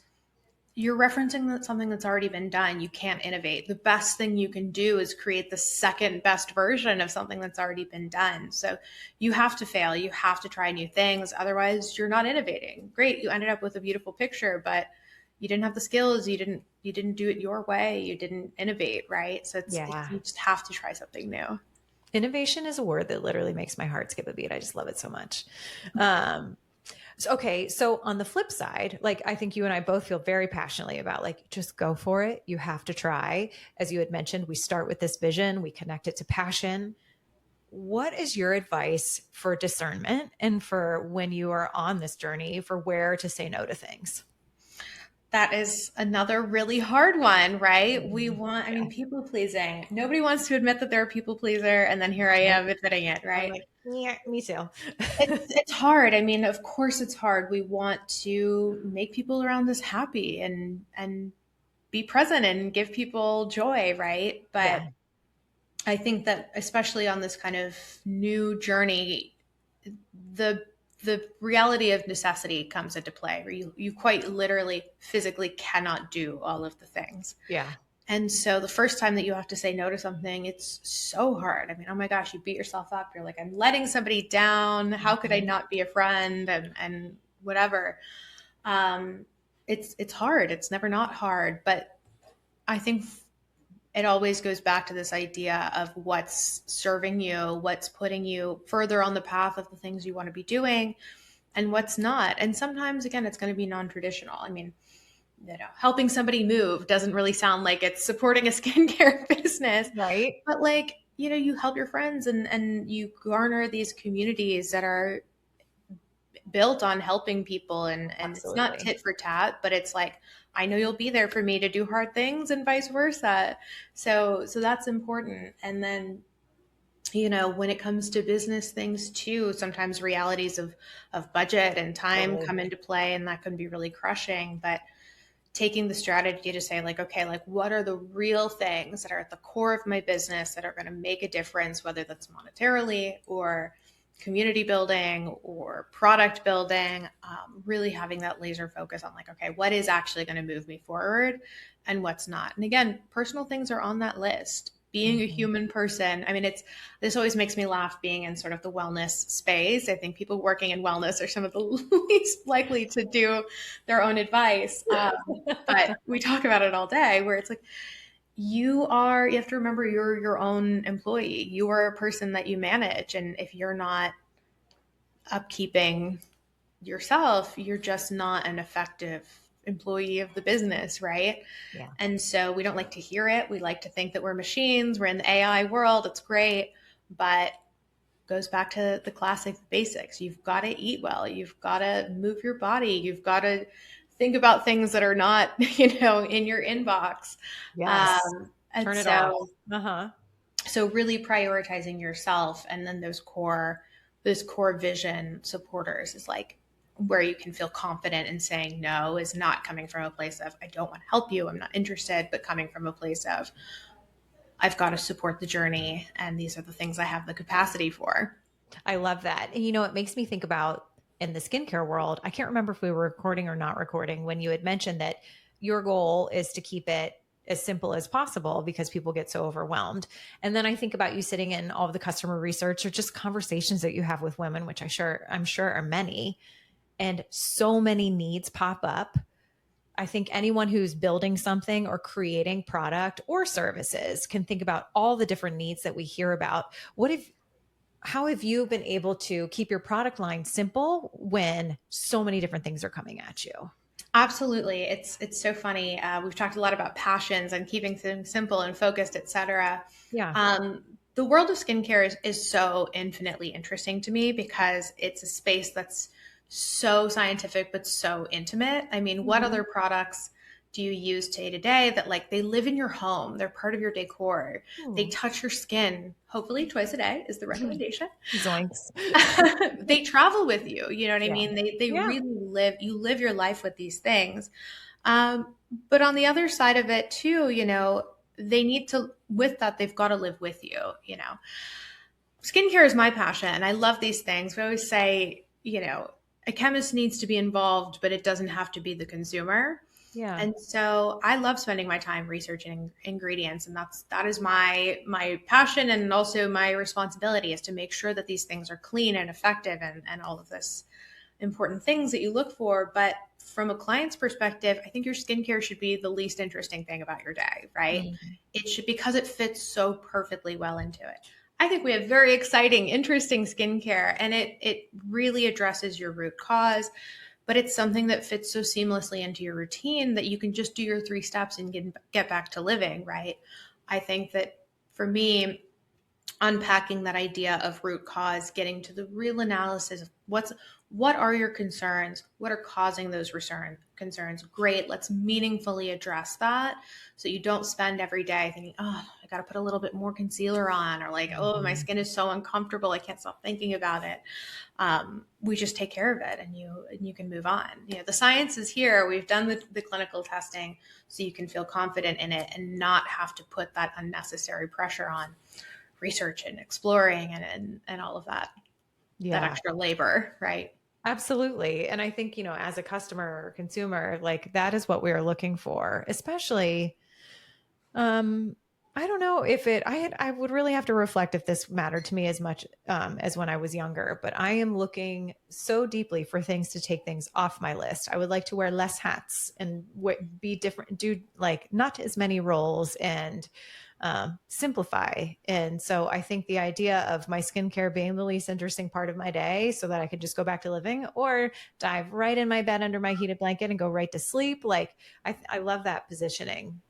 [SPEAKER 2] you're referencing something that's already been done. You can't innovate. The best thing you can do is create the second best version of something that's already been done. So you have to fail. You have to try new things. Otherwise, you're not innovating. Great, you ended up with a beautiful picture, but you didn't have the skills. You didn't do it your way. You didn't innovate, right? So
[SPEAKER 1] Yeah.
[SPEAKER 2] you just have to try something new.
[SPEAKER 1] Innovation is a word that literally makes my heart skip a beat. I just love it so much. Um, okay. So on the flip side, like I think you and I both feel very passionately about like, just go for it. You have to try. As you had mentioned, we start with this vision, we connect it to passion. What is your advice for discernment and for when you are on this journey for where to say no to things?
[SPEAKER 2] That is another really hard one, right? I
[SPEAKER 1] Yeah.
[SPEAKER 2] mean, people pleasing. Nobody wants to admit that they're a people pleaser. And then here I am admitting it,
[SPEAKER 1] I'm
[SPEAKER 2] right?
[SPEAKER 1] like, yeah, me too.
[SPEAKER 2] It's hard. I mean, of course it's hard. We want to make people around us happy and be present and give people joy, right? But
[SPEAKER 1] Yeah.
[SPEAKER 2] I think that especially on this kind of new journey, the the reality of necessity comes into play where you quite literally physically cannot do all of the things.
[SPEAKER 1] Yeah.
[SPEAKER 2] And so the first time that you have to say no to something, it's so hard. I mean, oh my gosh, you beat yourself up. You're like, I'm letting somebody down. How could I
[SPEAKER 1] Mhm.
[SPEAKER 2] not be a friend and whatever? Um, it's hard. It's never not hard. But I think it always goes back to this idea of what's serving you, what's putting you further on the path of the things you want to be doing, and what's not. And sometimes, again, it's going to be non-traditional. I mean, helping somebody move doesn't really sound like it's supporting a skincare business,
[SPEAKER 1] Right.
[SPEAKER 2] but like, you help your friends and you garner these communities that are built on helping people, and it's not
[SPEAKER 1] Absolutely.
[SPEAKER 2] tit for tat, but it's like, I know you'll be there for me to do hard things and vice versa. So that's important. And then, when it comes to business things too, sometimes realities of budget and time
[SPEAKER 1] Totally.
[SPEAKER 2] come into play, and that can be really crushing. But taking the strategy to say, like, okay, like, what are the real things that are at the core of my business that are going to make a difference, whether that's monetarily or community building or product building, really having that laser focus on, like, okay, what is actually going to move me forward and what's not. And again, personal things are on that list. Being a
[SPEAKER 1] Mhm.
[SPEAKER 2] human person, I mean, this always makes me laugh being in sort of the wellness space. I think people working in wellness are some of the least likely to do their own advice. But we talk about it all day, where it's like, you have to remember you're your own employee. You are a person that you manage. And if you're not upkeeping yourself, you're just not an effective employee of the business, right?
[SPEAKER 1] Yeah.
[SPEAKER 2] And so we don't like to hear it. We like to think that we're machines, we're in the AI world, it's great, but goes back to the classic basics. You've got to eat well, you've got to move your body, you've got to think about things that are not, in your inbox.
[SPEAKER 1] Yes.
[SPEAKER 2] And
[SPEAKER 1] Turn it off.
[SPEAKER 2] so
[SPEAKER 1] Uh-huh.
[SPEAKER 2] so really prioritizing yourself, and then those core vision supporters is like where you can feel confident in saying no, is not coming from a place of, I don't want to help you, I'm not interested, but coming from a place of, I've got to support the journey, and these are the things I have the capacity for.
[SPEAKER 1] I love that. And it makes me think about in the skincare world. I can't remember if we were recording or not recording when you had mentioned that your goal is to keep it as simple as possible because people get so overwhelmed. And then I think about you sitting in all of the customer research or just conversations that you have with women, which I'm sure are many, and so many needs pop up. I think anyone who's building something or creating product or services can think about all the different needs that we hear about. How have you been able to keep your product line simple when so many different things are coming at you?
[SPEAKER 2] Absolutely. It's so funny. We've talked a lot about passions and keeping things simple and focused, etc.
[SPEAKER 1] Yeah.
[SPEAKER 2] The world of skincare is so infinitely interesting to me because it's a space that's so scientific but so intimate. I mean, what
[SPEAKER 1] Mhm.
[SPEAKER 2] other products do you use day to day that, like, they live in your home, they're part of your decor, they
[SPEAKER 1] Hmm.
[SPEAKER 2] touch your skin, hopefully twice a day is the recommendation.
[SPEAKER 1] Zoinks.
[SPEAKER 2] They travel with you, you know what I
[SPEAKER 1] Yeah.
[SPEAKER 2] mean? They
[SPEAKER 1] Yeah.
[SPEAKER 2] really live your life with these things. But on the other side of it too, they need to, with that, they've got to live with you. Skincare is my passion and I love these things. We always say, a chemist needs to be involved, but it doesn't have to be the consumer.
[SPEAKER 1] Yeah.
[SPEAKER 2] And so I love spending my time researching ingredients, and that is my passion, and also my responsibility is to make sure that these things are clean and effective, and all of this important things that you look for. But from a client's perspective, I think your skincare should be the least interesting thing about your day, right?
[SPEAKER 1] Mhm.
[SPEAKER 2] It should, because it fits so perfectly well into it. I think we have very exciting, interesting skincare, and it really addresses your root cause, but it's something that fits so seamlessly into your routine that you can just do your 3 steps and get back to living, right? I think that for me, unpacking that idea of root cause, getting to the real analysis of what are your concerns, what are causing those concerns. Great, let's meaningfully address that, so you don't spend every day thinking, oh, I got to put a little bit more concealer on, or like, oh, my
[SPEAKER 1] Mhm.
[SPEAKER 2] skin is so uncomfortable, I can't stop thinking about it. We just take care of it, and you can move on. The science is here. We've done the clinical testing, so you can feel confident in it and not have to put that unnecessary pressure on research and exploring and all of that
[SPEAKER 1] Yeah.
[SPEAKER 2] extra labor, right?
[SPEAKER 1] Absolutely. And I think, as a customer or consumer, like that is what we're looking for, especially I don't know if I would really have to reflect if this mattered to me as much as when I was younger, but I am looking so deeply for things to take things off my list. I would like to wear less hats and be different, do like not as many roles and simplify. And so I think the idea of my skincare being the least interesting part of my day so that I could just go back to living or dive right in my bed under my heated blanket and go right to sleep. Like I love that positioning.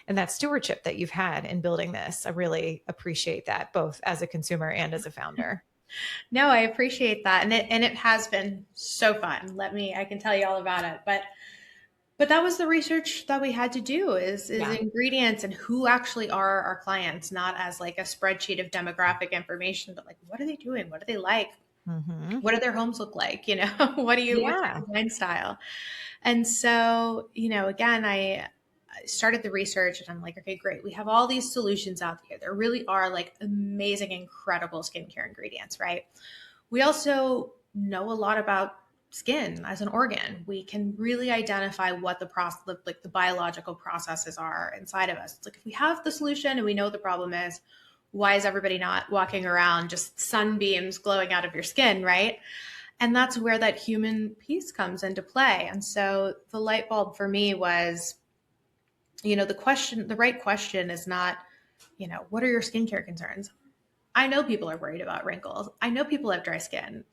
[SPEAKER 1] And that stewardship that you've had in building this. I really appreciate that both as a consumer and as a founder.
[SPEAKER 2] No, I appreciate that. And it has been so fun. I can tell you all about it. But that was the research that we had to do is
[SPEAKER 1] Yeah.
[SPEAKER 2] ingredients and who actually are our clients, not as like a spreadsheet of demographic information, but like what are they doing? What do they like?
[SPEAKER 1] Mm-hmm.
[SPEAKER 2] What do their homes look like? What's
[SPEAKER 1] Yeah.
[SPEAKER 2] your design style? And so, again, I started the research and I'm like, okay, great. We have all these solutions out there. There really are like amazing, incredible skincare ingredients, right? We also know a lot about skin as an organ. We can really identify what the process, like the biological processes are inside of us. It's like if we have the solution and we know what the problem is, why is everybody not walking around just sunbeams glowing out of your skin, right? And that's where that human piece comes into play. And so the light bulb for me was, the right question is not, what are your skincare concerns? I know people are worried about wrinkles. I know people have dry skin.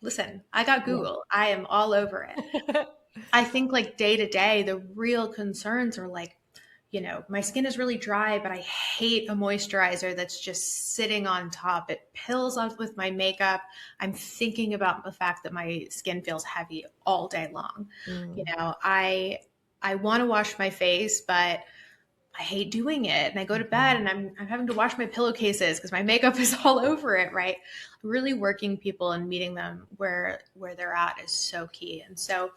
[SPEAKER 2] Listen, I got
[SPEAKER 1] Yeah.
[SPEAKER 2] Google. I am all over it. I think like day to day, the real concerns are like, my skin is really dry, but I hate a moisturizer that's just sitting on top. It pills off with my makeup. I'm thinking about the fact that my skin feels heavy all day long.
[SPEAKER 1] Mm.
[SPEAKER 2] I want to wash my face, but I hate doing it. And I go to bed
[SPEAKER 1] Mhm.
[SPEAKER 2] and I'm having to wash my pillowcases because my makeup is all over it, right? Really working people and meeting them where they're at is so key. And so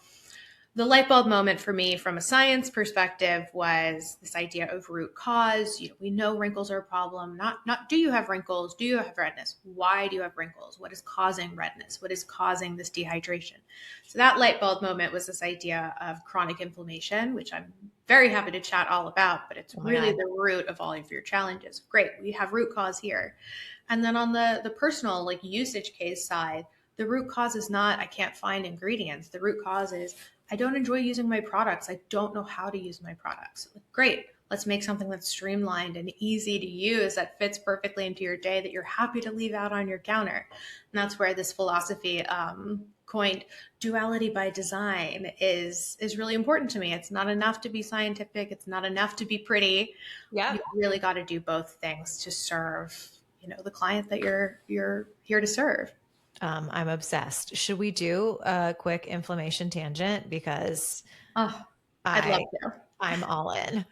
[SPEAKER 2] the light bulb moment for me from a science perspective was this idea of root cause. We know wrinkles are a problem. Not do you have wrinkles? Do you have redness? Why do you have wrinkles? What is causing redness? What is causing this dehydration? So that light bulb moment was this idea of chronic inflammation, which I'm very happy to chat all about, but it's
[SPEAKER 1] Oh my
[SPEAKER 2] really
[SPEAKER 1] God.
[SPEAKER 2] the root of all of your challenges. Great, we have root cause here. And then on the personal like usage case side, the root cause is not I can't find ingredients. The root cause is I don't enjoy using my products. I don't know how to use my products. Great. Let's make something that's streamlined and easy to use that fits perfectly into your day that you're happy to leave out on your counter. And that's where this philosophy coined duality by design is really important to me. It's not enough to be scientific. It's not enough to be pretty.
[SPEAKER 1] Yeah.
[SPEAKER 2] You really got to do both things to serve, the client that you're here to serve.
[SPEAKER 1] I'm obsessed. Should we do a quick inflammation tangent? Because
[SPEAKER 2] Oh, I'd love
[SPEAKER 1] I
[SPEAKER 2] to.
[SPEAKER 1] I'm all in.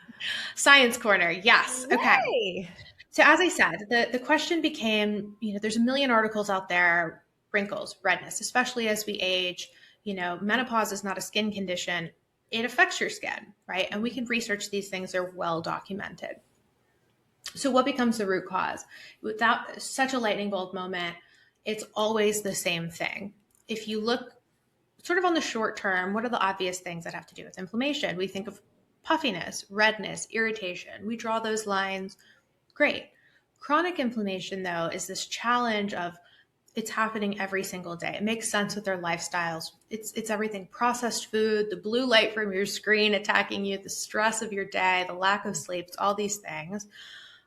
[SPEAKER 2] Science corner. Yes. Okay.
[SPEAKER 1] Yay.
[SPEAKER 2] So as I said, the question became, there's a million articles out there, wrinkles, redness, especially as we age. Menopause is not a skin condition. It affects your skin, right? And we can research these things. They're well documented. So what becomes the root cause? Without such a lightning bolt moment, it's always the same thing. If you look sort of on the short term, what are the obvious things that have to do with inflammation? We think of puffiness, redness, irritation. We draw those lines. Great. Chronic inflammation, though, is this challenge of it's happening every single day. It makes sense with their lifestyles. It's everything processed food, the blue light from your screen attacking you, the stress of your day, the lack of sleep, it's all these things.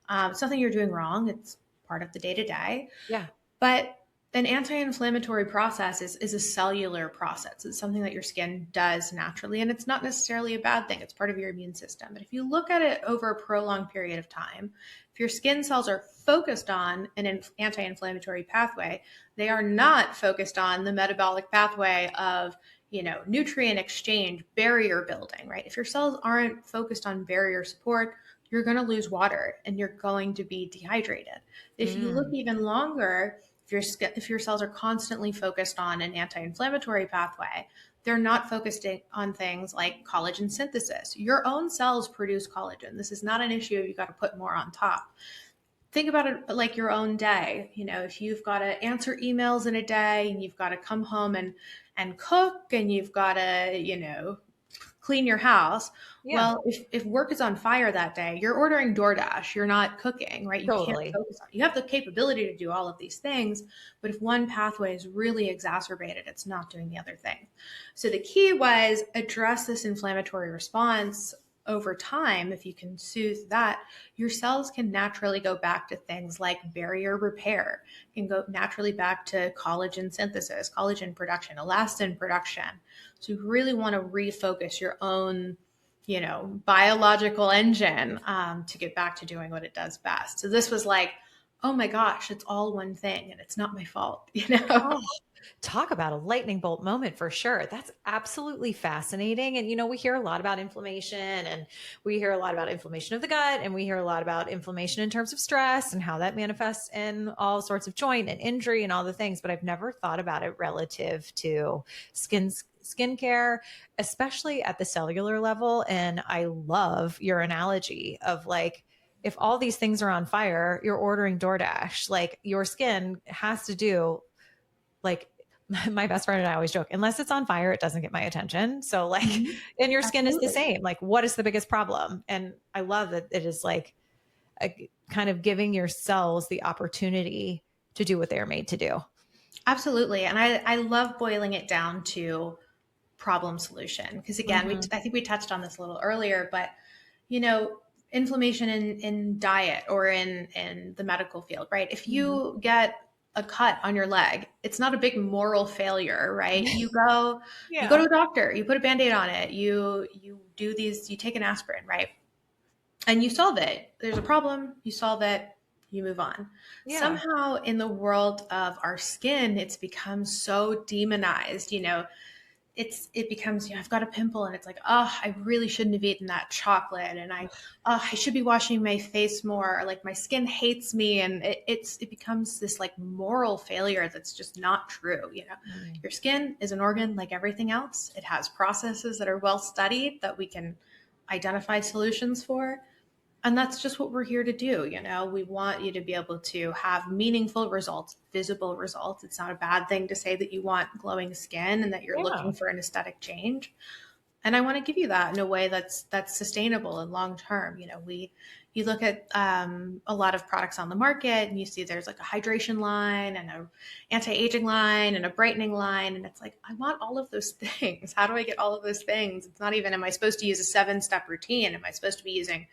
[SPEAKER 2] It's nothing you're doing wrong. It's part of the day to day.
[SPEAKER 1] Yeah.
[SPEAKER 2] But an anti-inflammatory process is a cellular process. It's something that your skin does naturally, and it's not necessarily a bad thing. It's part of your immune system. But if you look at it over a prolonged period of time, if your skin cells are focused on an anti-inflammatory pathway, they are not focused on the metabolic pathway of nutrient exchange, barrier building, right? If your cells aren't focused on barrier support, you're going to lose water and you're going to be dehydrated. If you look
[SPEAKER 1] Mm.
[SPEAKER 2] even longer, if your cells are constantly focused on an anti-inflammatory pathway, they're not focused on things like collagen synthesis. Your own cells produce collagen. This is not an issue if you got to put more on top. Think about it like your own day. If you've got to answer emails in a day and you've got to come home and cook and you've got to, clean your house.
[SPEAKER 1] Yeah,
[SPEAKER 2] Well, if work is on fire that day, you're ordering DoorDash, you're not cooking, right? You can't
[SPEAKER 1] totally.
[SPEAKER 2] focus on it. You have the capability to do all of these things, but if one pathway is really exacerbated, it's not doing the other thing. So the key was address this inflammatory response over time. If you can soothe that, your cells can naturally go back to things like barrier repair, can go naturally back to collagen synthesis, collagen production, elastin production. So you really want to refocus your own, biological engine to get back to doing what it does best. So this was like, oh my gosh, it's all one thing and it's not my fault,
[SPEAKER 1] Oh, talk about a lightning bolt moment for sure. That's absolutely fascinating. And, we hear a lot about inflammation, and we hear a lot about inflammation of the gut, and we hear a lot about inflammation in terms of stress and how that manifests in all sorts of joint and injury and all the things. But I've never thought about it relative to skincare, especially at the cellular level. And I love your analogy of like, if all these things are on fire, you're ordering DoorDash, like your skin has to do like my best friend and I always joke, unless it's on fire, it doesn't get my attention. So like,
[SPEAKER 2] Mhm.
[SPEAKER 1] and your skin is the
[SPEAKER 2] Absolutely.
[SPEAKER 1] same. Like, what is the biggest problem? And I love that it is like kind of giving your cells the opportunity to do what they're made to do.
[SPEAKER 2] Absolutely. And I love boiling it down to problem solution. Because again,
[SPEAKER 1] Mm-hmm.
[SPEAKER 2] I think we touched on this a little earlier, but you know, inflammation in diet or in the medical field, right? If
[SPEAKER 1] Mm-hmm.
[SPEAKER 2] you get a cut on your leg, it's not a big moral failure, right? You go
[SPEAKER 1] Yeah.
[SPEAKER 2] to a doctor, you put a band-aid on it, you do these, you take an aspirin, right? And you solve it. There's a problem, you solve it, you move on.
[SPEAKER 1] Yeah.
[SPEAKER 2] Somehow in the world of our skin, it's become so demonized, it becomes, I've got a pimple and it's like, oh, I really shouldn't have eaten that chocolate. And I should be washing my face more. Like my skin hates me. And it becomes this like moral failure that's just not true.
[SPEAKER 1] Mm.
[SPEAKER 2] Your skin is an organ like everything else. It has processes that are well studied that we can identify solutions for. And that's just what we're here to do. We want you to be able to have meaningful results, visible results. It's not a bad thing to say that you want glowing skin and that you're
[SPEAKER 1] Yeah.
[SPEAKER 2] looking for an aesthetic change. And I want to give you that in a way that's sustainable and long term. You look at a lot of products on the market and you see there's like a hydration line and a anti-aging line and a brightening line, and it's like, I want all of those things. How do I get all of those things? It's not even, am I supposed to use a 7-step routine? Am I supposed to be using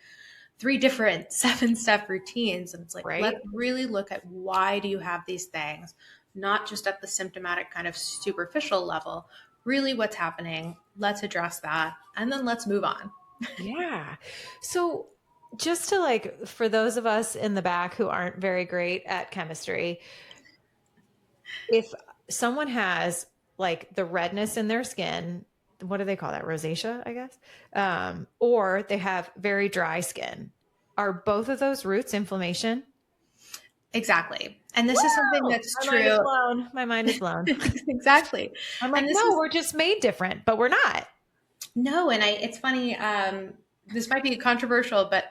[SPEAKER 2] 3 different 7-step routines? And it's like, let's
[SPEAKER 1] Right.
[SPEAKER 2] really look at why do you have these things, not just at the symptomatic kind of superficial level, really what's happening. Let's address that. And then let's move on.
[SPEAKER 1] Yeah. So just to like, for those of us in the back who aren't very great at chemistry, if someone has like the redness in their skin, what do they call that? Rosacea, I guess. Or they have very dry skin. Are both of those roots inflammation?
[SPEAKER 2] Exactly. And this is something
[SPEAKER 1] Whoa!
[SPEAKER 2] that's
[SPEAKER 1] My mind is
[SPEAKER 2] true.
[SPEAKER 1] blown. My mind is blown.
[SPEAKER 2] Exactly.
[SPEAKER 1] I'm like,
[SPEAKER 2] And this
[SPEAKER 1] no,
[SPEAKER 2] is
[SPEAKER 1] we're just made different, but we're not.
[SPEAKER 2] no, and it's funny. This might be controversial, but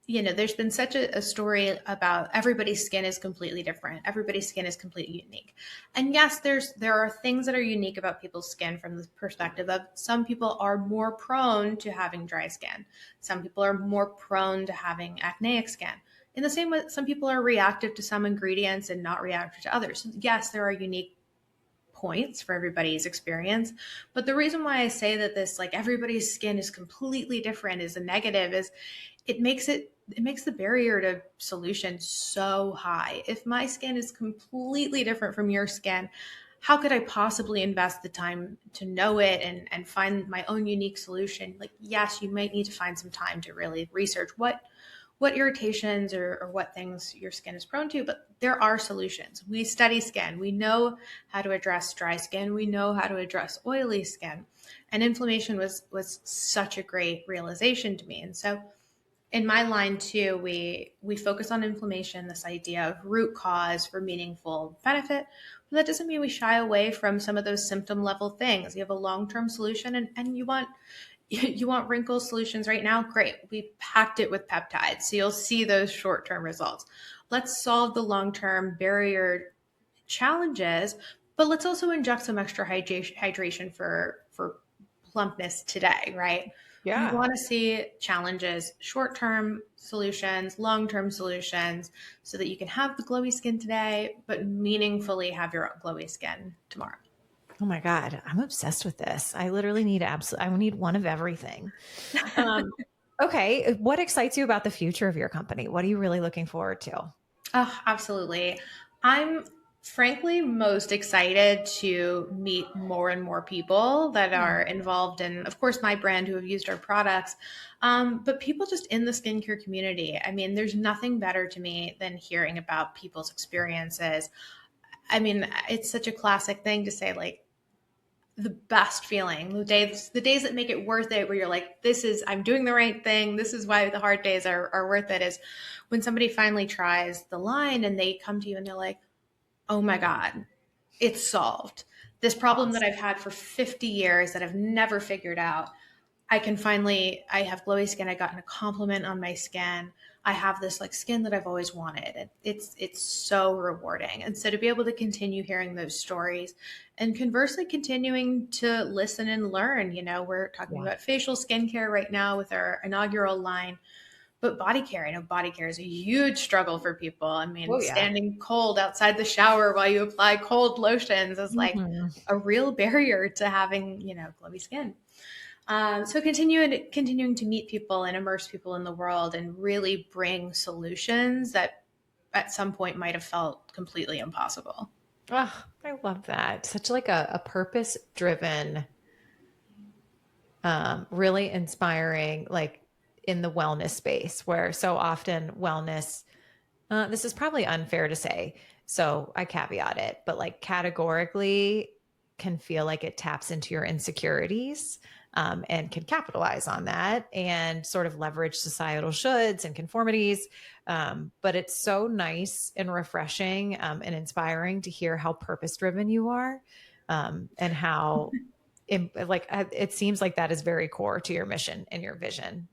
[SPEAKER 2] there's been such a story about everybody's skin is completely different. Everybody's skin is completely unique. And yes, there are things that are unique about people's skin from the perspective of some people are more prone to having dry skin. Some people are more prone to having acneic skin. In the same way, some people are reactive to some ingredients and not reactive to others. So yes, there are unique points for everybody's experience. But the reason why I say that this, like everybody's skin is completely different, is a negative, is it makes the barrier to solution so high. If my skin is completely different from your skin, how could I possibly invest the time to know it and find my own unique solution? Like, yes, you might need to find some time to really research what irritations or what things your skin is prone to, but there are solutions. We study skin. We know how to address dry skin. We know how to address oily skin. And inflammation was such a great realization to me. And so in my line too, we focus on inflammation, this idea of root cause for meaningful benefit. But that doesn't mean we shy away from some of those symptom level things. You have a long-term solution and you want wrinkle solutions right now? Great. We packed it with peptides. So you'll see those short-term results. Let's solve the long-term barrier challenges, but let's also inject some extra hydration for plumpness today, right? You
[SPEAKER 1] Yeah.
[SPEAKER 2] want to see challenges, short-term solutions, long-term solutions, so that you can have the glowy skin today, but meaningfully have your glowy skin tomorrow.
[SPEAKER 1] Oh my God, I'm obsessed with this. I literally need I need one of everything. Um, okay. What excites you about the future of your company? What are you really looking forward to?
[SPEAKER 2] Oh, absolutely. I'm frankly most excited to meet more and more people that are involved in, of course, my brand who have used our products, but people just in the skincare community. I mean, there's nothing better to me than hearing about people's experiences. I mean, it's such a classic thing to say, like, the best feeling, the days that make it worth it, where you're like, I'm doing the right thing. This is why the hard days are worth it, is when somebody finally tries the line and they come to you and they're like, oh my God, it's solved. This problem that
[SPEAKER 1] Awesome.
[SPEAKER 2] I've had for 50 years that I've never figured out. I have glowy skin. I gotten a compliment on my skin. I have this like skin that I've always wanted. It's so rewarding. And so to be able to continue hearing those stories and conversely continuing to listen and learn, we're talking
[SPEAKER 1] Yeah.
[SPEAKER 2] about facial skincare right now with our inaugural line, but body care, I know body care is a huge struggle for people. I mean,
[SPEAKER 1] Oh yeah.
[SPEAKER 2] standing cold outside the shower while you apply cold lotions is like
[SPEAKER 1] Mhm.
[SPEAKER 2] a real barrier to having, glowy skin. So continuing to meet people and immerse people in the world and really bring solutions that at some point might have felt completely impossible.
[SPEAKER 1] Oh, I love that. Such like a purpose driven, really inspiring, like in the wellness space where so often wellness, this is probably unfair to say, so I caveat it, but like categorically can feel like it taps into your insecurities, and can capitalize on that and sort of leverage societal shoulds and conformities. But it's so nice and refreshing, and inspiring to hear how purpose driven you are, and how it seems like that is very core to your mission and your vision.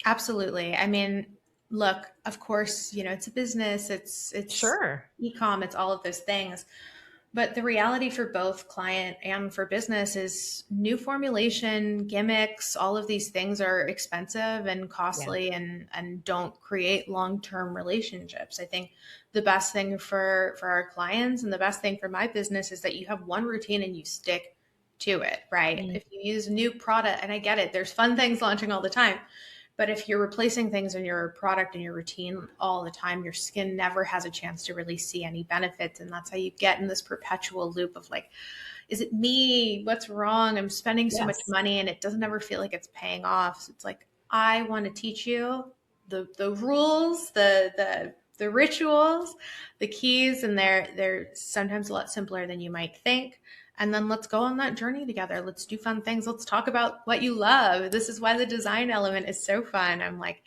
[SPEAKER 2] Absolutely. I mean, look, of course, it's a business, it's
[SPEAKER 1] Sure.
[SPEAKER 2] e-com, it's all of those things. But the reality for both client and for business is new formulation, gimmicks, all of these things are expensive and
[SPEAKER 1] Yeah.
[SPEAKER 2] costly and don't create long-term relationships. I think the best thing for our clients and the best thing for my business is that you have one routine and you stick to it, right?
[SPEAKER 1] Mm.
[SPEAKER 2] If you use a new product, and I get it, there's fun things launching all the time. But if you're replacing things in your product and your routine all the time, your skin never has a chance to really see any benefits. And that's how you get in this perpetual loop of like, is it me? What's wrong? I'm spending so much
[SPEAKER 1] Yes.
[SPEAKER 2] money and it doesn't ever feel like it's paying off. So it's like, I want to teach you the rules, the rituals, the keys, and they're sometimes a lot simpler than you might think. And then let's go on that journey together. Let's do fun things. Let's talk about what you love. This is why the design element is so fun. I'm like,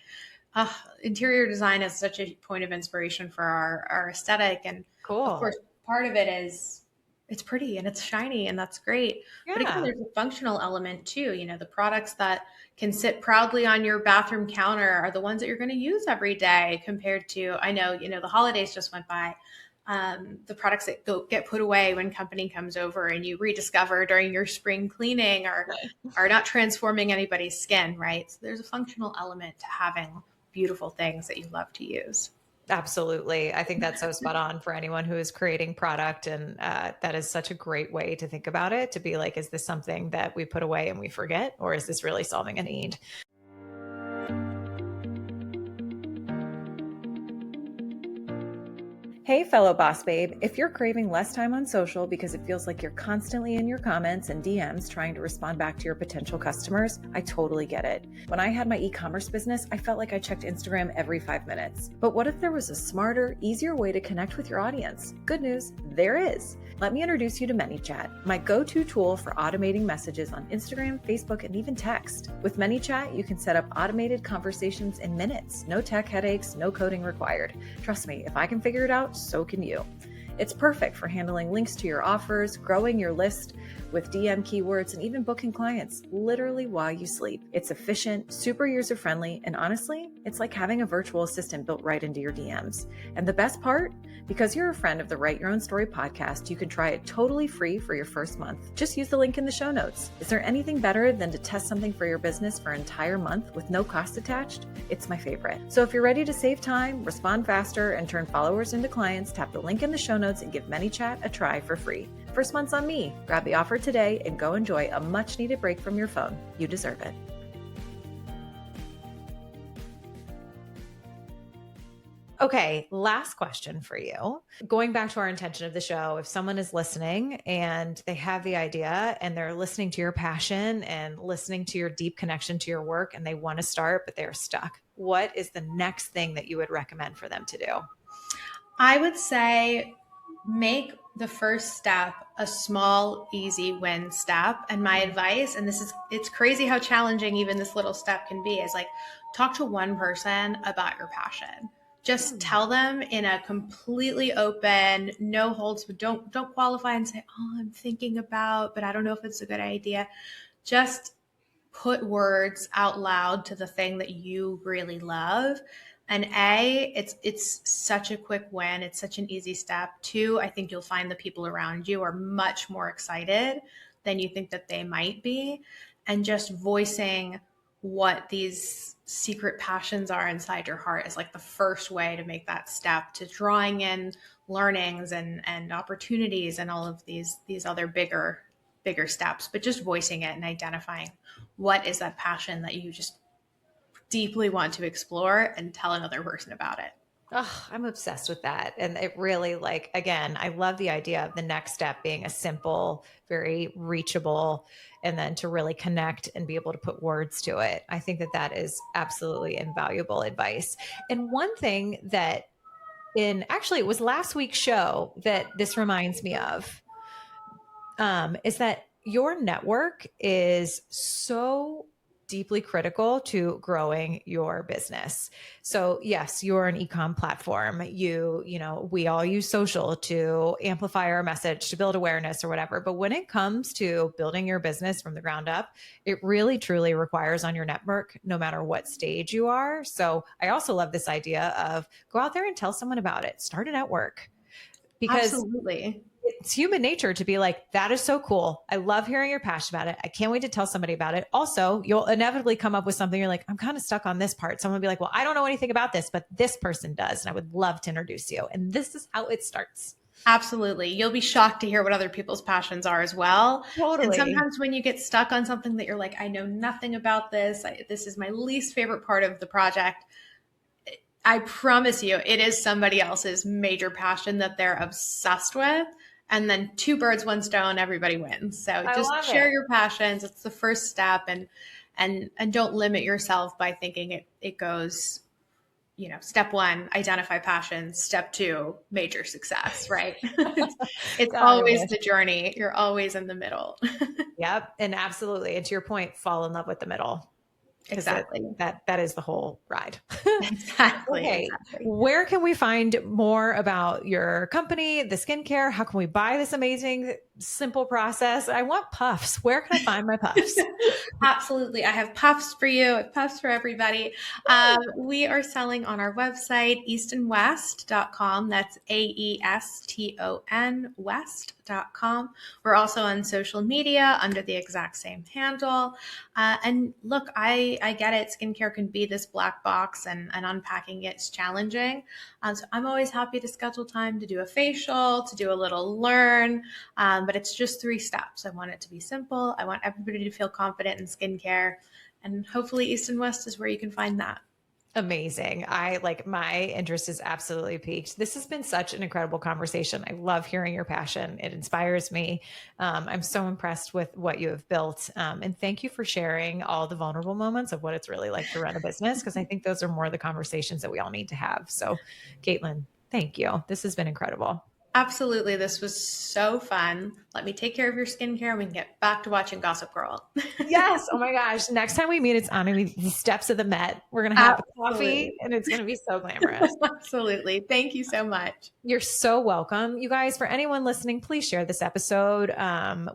[SPEAKER 2] interior design is such a point of inspiration for our aesthetic. And of
[SPEAKER 1] Cool.
[SPEAKER 2] course, part of it is it's pretty and it's shiny and that's great. But again,
[SPEAKER 1] Yeah.
[SPEAKER 2] there's a functional element too. The products that can sit proudly on your bathroom counter are the ones that you're going to use every day compared to, I know, the holidays just went by. The products that get put away when company comes over and you rediscover during your spring cleaning are not transforming anybody's skin, right? So there's a functional element to having beautiful things that you love to use.
[SPEAKER 1] Absolutely. I think that's so spot on for anyone who is creating product. And that is such a great way to think about it, to be like, is this something that we put away and we forget, or is this really solving a need? Hey, fellow boss babe, if you're craving less time on social because it feels like you're constantly in your comments and DMs trying to respond back to your potential customers, I totally get it. When I had my e-commerce business, I felt like I checked Instagram every 5 minutes. But what if there was a smarter, easier way to connect with your audience? Good news, there is. Let me introduce you to ManyChat, my go-to tool for automating messages on Instagram, Facebook, and even text. With ManyChat, you can set up automated conversations in minutes. No tech headaches, no coding required. Trust me, if I can figure it out, so can you. It's perfect for handling links to your offers, growing your list,
[SPEAKER 3] with DM keywords and even booking clients literally while you sleep. It's efficient, super user-friendly, and honestly, it's like having a virtual assistant built right into your DMs. And the best part? Because you're a friend of the Write Your Own Story podcast, you can try it totally free for your first month. Just use the link in the show notes. Is there anything better than to test something for your business for an entire month with no cost attached? It's my favorite. So if you're ready to save time, respond faster, and turn followers into clients, tap the link in the show notes and give ManyChat a try for free. First month's on me. Grab the offer today and go enjoy a much needed break from your phone. You deserve it.
[SPEAKER 1] Okay, last question for you. Going back to our intention of the show, if someone is listening and they have the idea and they're listening to your passion and listening to your deep connection to your work and they want to start, but they're stuck, what is the next thing that you would recommend for them to do?
[SPEAKER 2] I would say make the first step a small, easy win step. And my advice, and it's crazy how challenging even this little step can be, is like talk to one person about your passion. Just tell them in a completely open, no holds, but don't qualify and say, oh, I'm thinking about, but I don't know if it's a good idea. Just put words out loud to the thing that you really love. And it's such a quick win. It's such an easy step. 2, I think you'll find the people around you are much more excited than you think that they might be. And just voicing what these secret passions are inside your heart is like the first way to make that step to drawing in learnings and opportunities and all of these other bigger steps, but just voicing it and identifying what is that passion that you just deeply want to explore and tell another person about it.
[SPEAKER 1] Oh, I'm obsessed with that. And it really, like, again, I love the idea of the next step being a simple, very reachable, and then to really connect and be able to put words to it. I think that that is absolutely invaluable advice. And one thing that actually it was last week's show that this reminds me of, is that your network is so deeply critical to growing your business. So yes, you're an e-com platform. We all use social to amplify our message, to build awareness or whatever. But when it comes to building your business from the ground up, it really truly requires on your network, no matter what stage you are. So I also love this idea of go out there and tell someone about it. Start a network. Because
[SPEAKER 2] absolutely,
[SPEAKER 1] it's human nature to be like, that is so cool. I love hearing your passion about it. I can't wait to tell somebody about it. Also, you'll inevitably come up with something you're like, I'm kind of stuck on this part. Someone will be like, well, I don't know anything about this, but this person does. And I would love to introduce you. And this is how it starts.
[SPEAKER 2] Absolutely. You'll be shocked to hear what other people's passions are as well.
[SPEAKER 1] Totally.
[SPEAKER 2] And sometimes when you get stuck on something that you're like, I know nothing about this. This is my least favorite part of the project. I promise you, it is somebody else's major passion that they're obsessed with. And then 2 birds, 1 stone, everybody wins. So just share your passions. It's the first step, and don't limit yourself by thinking it goes, step 1, identify passions. Step 2, major success, right? It's always the journey. You're always in the middle.
[SPEAKER 1] Yep. And absolutely. And to your point, fall in love with the middle.
[SPEAKER 2] Exactly.
[SPEAKER 1] That is the whole ride.
[SPEAKER 2] Exactly.
[SPEAKER 1] Okay.
[SPEAKER 2] Exactly.
[SPEAKER 1] Where can we find more about your company, the skincare? How can we buy this amazing, simple process? I want puffs. Where can I find my puffs?
[SPEAKER 2] Absolutely. I have puffs for you. I have puffs for everybody. We are selling on our website, eastonwest.com. That's AESTON West.com. We're also on social media under the exact same handle. And look, I get it. Skincare can be this black box and unpacking it's challenging. So I'm always happy to schedule time to do a facial, to do a little learn. But it's just 3 steps. I want it to be simple. I want everybody to feel confident in skincare. And hopefully East and West is where you can find that.
[SPEAKER 1] Amazing. My interest is absolutely piqued. This has been such an incredible conversation. I love hearing your passion. It inspires me. I'm so impressed with what you have built. And thank you for sharing all the vulnerable moments of what it's really like to run a business, because I think those are more the conversations that we all need to have. So Kaytlin, thank you. This has been incredible.
[SPEAKER 2] Absolutely. This was so fun. Let me take care of your skincare and we can get back to watching Gossip Girl.
[SPEAKER 1] Yes. Oh my gosh. Next time we meet, it's on the steps of the Met. We're going to have coffee and it's going to be so glamorous.
[SPEAKER 2] Absolutely. Thank you so much.
[SPEAKER 1] You're so welcome. You guys, for anyone listening, please share this episode,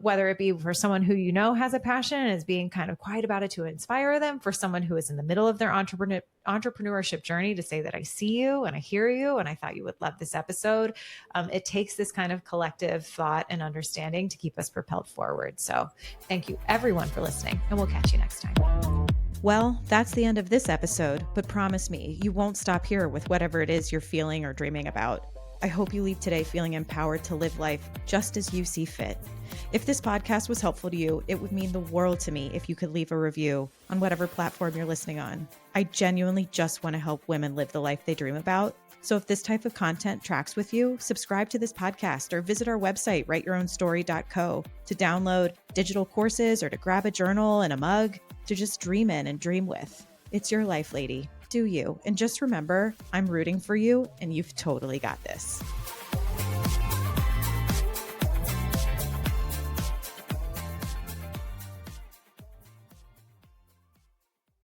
[SPEAKER 1] whether it be for someone who you know has a passion and is being kind of quiet about it to inspire them, for someone who is in the middle of their entrepreneurship journey to say that I see you and I hear you and I thought you would love this episode. It takes this kind of collective thought and understanding to keep us propelled forward. So thank you everyone for listening, and we'll catch you next time. Well, that's the end of this episode, but promise me you won't stop here with whatever it is you're feeling or dreaming about. I hope you leave today feeling empowered to live life just as you see fit. If this podcast was helpful to you, it would mean the world to me if you could leave a review on whatever platform you're listening on. I genuinely just want to help women live the life they dream about. So if this type of content tracks with you, subscribe to this podcast or visit our website, writeyourownsstory.co, to download digital courses or to grab a journal and a mug to just dream in and dream with. It's your life, lady. Do you. And just remember, I'm rooting for you and you've totally got this.